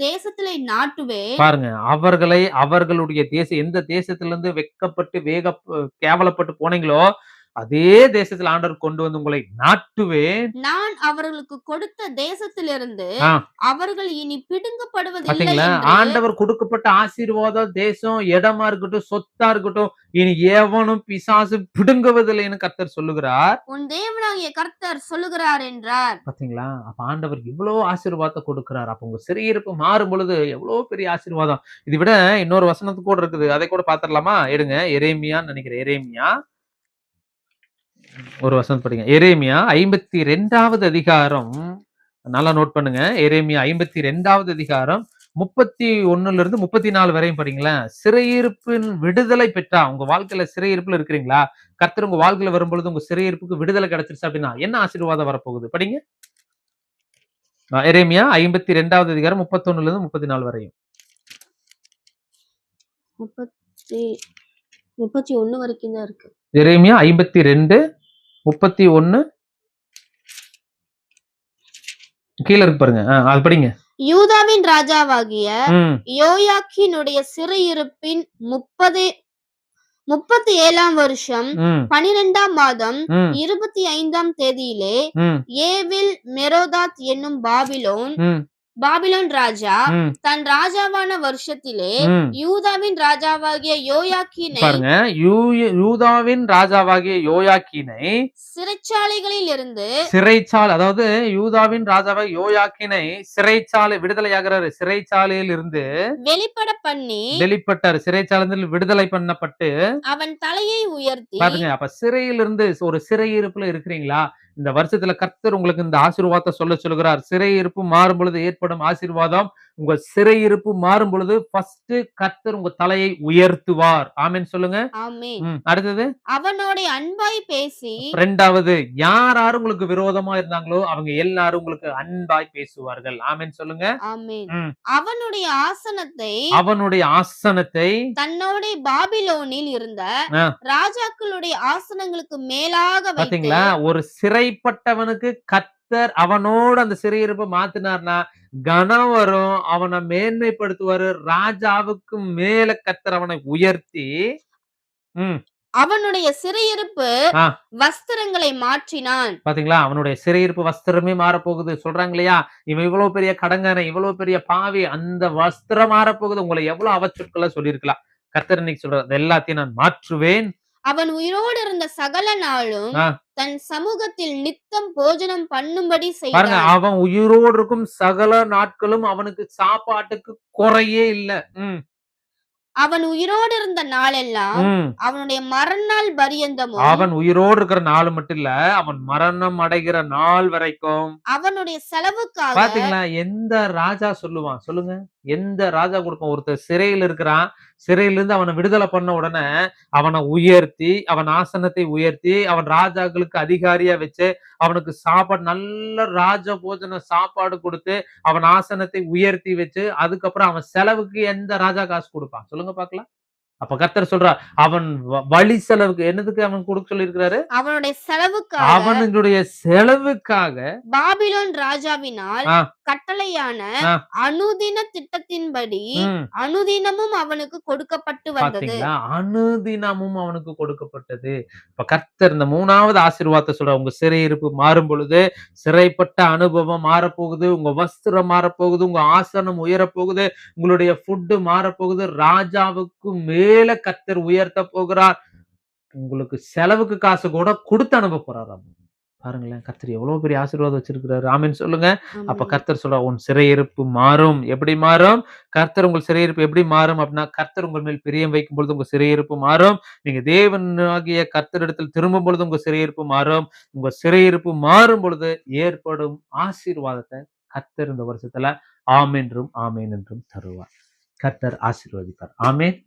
தேசத்திலே நாட்டுவே. பாருங்க, அவர்களுடைய தேசம், எந்த தேசத்திலிருந்து வெக்கப்பட்டு கேவலப்பட்டு போனீங்களோ அதே தேசத்தில் ஆண்டவர் கொண்டு வந்து உங்களை நாட்டுவேன். நான் அவர்களுக்கு கொடுத்த தேசத்திலிருந்து அவர்கள் இனி பிடுங்கப்படுவதில்லை. ஆண்டவர் கொடுக்கப்பட்ட ஆசீர்வாத தேசம், இடமா இருக்கட்டும், சொத்தா இருக்கட்டும், இனி எவனும் பிசாசு பிடுங்குவதில்லைன்னு கர்த்தர் சொல்லுகிறார். உன் தேவனாகிய கர்த்தர் சொல்லுகிறார் என்றார். பாத்தீங்களா, அப்ப ஆண்டவர் இவ்வளவு ஆசீர்வாதத்தை கொடுக்கிறார். அப்ப உங்க சிறையிருப்பு மாறும் பொழுது எவ்வளவு பெரிய ஆசீர்வாதம். இதை விட இன்னொரு வசனத்து கூட இருக்குது, அதை கூட பாத்திரலாமா? எடுங்க, எரேமியான்னு நினைக்கிறேன். எரேமியா ஒரு வசனம் படிங்க. எரேமியா 52வது அதிகாரம், நல்லா நோட் பண்ணுங்க. எரேமியா 52வது அதிகாரம் 31 இருந்து 34 வரையும் படிங்களேன். சிறையிருப்பின் விடுதலை பெற்றா, உங்க வாழ்க்கையில சிறையிருப்புல இருக்கிறீங்களா, கர்த்தர் உங்க வாழ்க்கையில வரும்பொழுது உங்க சிறையிருப்புக்கு விடுதலை கிடைச்சிருச்சு அப்படின்னா என்ன ஆசீர்வாதம் வரப்போகுது படிங்க. எரேமியா 52வது அதிகாரம் 31 இருந்து 34 வரையும். 31 வரைக்கும் தான் இருக்கு. எரேமியா 52, 31 கீழ இருக்கு பாருங்க, அது படிங்க. யூதாவின் ராஜாவாகிய யோயாக்கீனுடைய சிறையிருப்பின் 37ஆம் வருஷம் 12ஆம் மாதம் 25ஆம் தேதியிலே ஏவில் மெரோதாத் என்னும் பாபிலோன் பாபிலோன் ராஜா ம், தன் ராஜாவான வருஷத்திலே ம். யூதாவின் ராஜாவாகிய யோயாக்கீனை பாருங்க, யூதாவின் ராஜாவாகிய யோயாக்கீனை சிறைச்சாலைகளில் இருந்து அதாவது யூதாவின் ராஜாவாகிய யோயாக்கீனை சிறைச்சாலை விடுதலையாகிறாரு. சிறைச்சாலையில் இருந்து வெளிப்பட்டாரு. சிறைச்சாலையில் விடுதலை பண்ணப்பட்டு அவன் தலையை உயர்த்தி. பாருங்க, அப்ப சிறையிலிருந்து ஒரு சிறையிருப்புல இருக்கிறீங்களா? இந்த வருஷத்துல கர்த்தர் உங்களுக்கு இந்த ஆசீர்வாதத்தை சொல்லுகிறார். சிறையிருப்பு மாறும் பொழுது ஏற்படும் ஆசீர்வாதம், உங்க சிறையிருப்பு மாறும் பொழுது ஃபர்ஸ்ட் கர்த்தர் உங்க தலையை உயர்த்துவார். ஆமென் சொல்லுங்க. அடுத்தது, அவனோட அன்பாய் பேசி. இரண்டாவது, யார் உங்களுக்கு விரோதமா இருந்தாங்களோ அவங்க எல்லாரும் உங்களுக்கு அன்பாய் பேசுவார்கள். ஆமென் சொல்லுங்க. அவனுடைய ஆசனத்தை தன்னோட பாபிலோனில் இருந்த ராஜாக்களுடைய ஆசனங்களுக்கு மேலாக பாத்தீங்களா? ஒரு சிறைப்பட்டவனுக்கு கர்த்தர் அவனோட அந்த சிறையிருப்பை மாத்தினார்னா கனம் வரும், அவனை மேன்மைப்படுத்துவாரு. ராஜாவுக்கு மேல கர்த்தர் அவனை உயர்த்தி அவனுடைய சிறையிருப்பு வஸ்திரங்களை மாற்றினான். பாத்தீங்களா? அவனுடைய சிறையிருப்பு வஸ்திரமே மாறப்போகுது. சொல்றாங்க இல்லையா, இவன் இவ்வளவு பெரிய கடங்காரன், இவ்வளவு பெரிய பாவி, அந்த வஸ்திரம் மாறப்போகுது. உங்களை எவ்வளவு அவச்சொற்கள சொல்லியிருக்கலாம். கர்த்தர் இன்னைக்கு சொல்றாரு, எல்லாத்தையும் நான் மாற்றுவேன். அவன் உயிரோடு இருந்த சகல நாளும் தன் சமூகத்தில் நித்தம் போஜனம் பண்ணும்படி செய்தான். அவன் உயிரோடு இருக்கும் சகல நாட்களும் அவனுக்கு சாப்பாட்டுக்கு குறையே இல்ல. அவன் உயிரோடு இருந்த நாளெல்லாம் அவனுடைய மரணநாள் பரியந்தமும். அவன் உயிரோடு இருக்கிற நாள் மட்டும் இல்ல, அவன் மரணம் அடைகிற நாள் வரைக்கும் அவனுடைய செலவுக்காக. பாத்தீங்களா? எந்த ராஜா சொல்லுவான் சொல்லுங்க? எந்த ராஜா கொடுப்பான்? ஒருத்தர் சிறையில் இருக்கிறான், சிறையிலிருந்து அவனை விடுதலை பண்ண உடனே அவனை உயர்த்தி, அவன் ஆசனத்தை உயர்த்தி, அவன் ராஜாக்களுக்கு அதிகாரியா வச்சு அவனுக்கு சாப்பாடு, நல்ல ராஜ போஜன சாப்பாடு கொடுத்து அவன் ஆசனத்தை உயர்த்தி வச்சு, அதுக்கப்புறம் அவன் செலவுக்கு எந்த ராஜா காசு கொடுப்பான் சொல்லுங்க பாக்கலாம்? அப்ப கர்த்தர் சொல்றார், அவன் வழி செலவுக்கு என்னதுக்கு அவன் கொடுக்க சொல்லி இருக்கிறாரு? அவனுடைய செலவுக்காக பாபிலோன் ராஜாவினால் கட்டளையான அனுதின திட்டத்தின்படி அனுதினமும் அவனுக்கு கொடுக்கப்பட்டு வந்தது. அனுதினமும் அவனுக்கு கொடுக்கப்பட்டது. இப்ப கர்த்தர் இந்த மூணாவது ஆசீர்வாதத்தை சொல்ற, உங்க சிறையிருப்பு மாறும் பொழுது சிறைப்பட்ட அனுபவம் மாறப்போகுது, உங்க வஸ்திரம் மாறப்போகுது, உங்க ஆசனம் உயரப்போகுது, உங்களுடைய ஃபுட்டு மாறப்போகுது, ராஜாவுக்கு மேல கர்த்தர் உயர்த்த போகிறார். உங்களுக்கு செலவுக்கு காசு கூட கொடுத்து அனுப்ப போறாரு. பாருங்களேன், கர்த்தர் எவ்வளவு பெரிய ஆசீர்வாதம் வச்சிருக்கிறாரு. ஆமென் சொல்லுங்க. அப்ப கர்த்தர் சொல்ற, உன் சிறையிருப்பு மாறும். எப்படி மாறும்? கர்த்தர் உங்கள் சிறையிருப்பு எப்படி மாறும் அப்படின்னா, கர்த்தர் உங்கள் மேல் பிரியம் வைக்கும் பொழுது உங்க சிறையிருப்பு மாறும். நீங்க தேவனாகிய கர்த்தரிடத்தில் திரும்பும் பொழுது உங்க சிறையிருப்பு மாறும். உங்க சிறையிருப்பு மாறும் பொழுது ஏற்படும் ஆசீர்வாதத்தை கர்த்தர் இந்த வருஷத்துல ஆமென் என்றும் தருவார். கர்த்தர் ஆசீர்வதிப்பார். ஆமென்.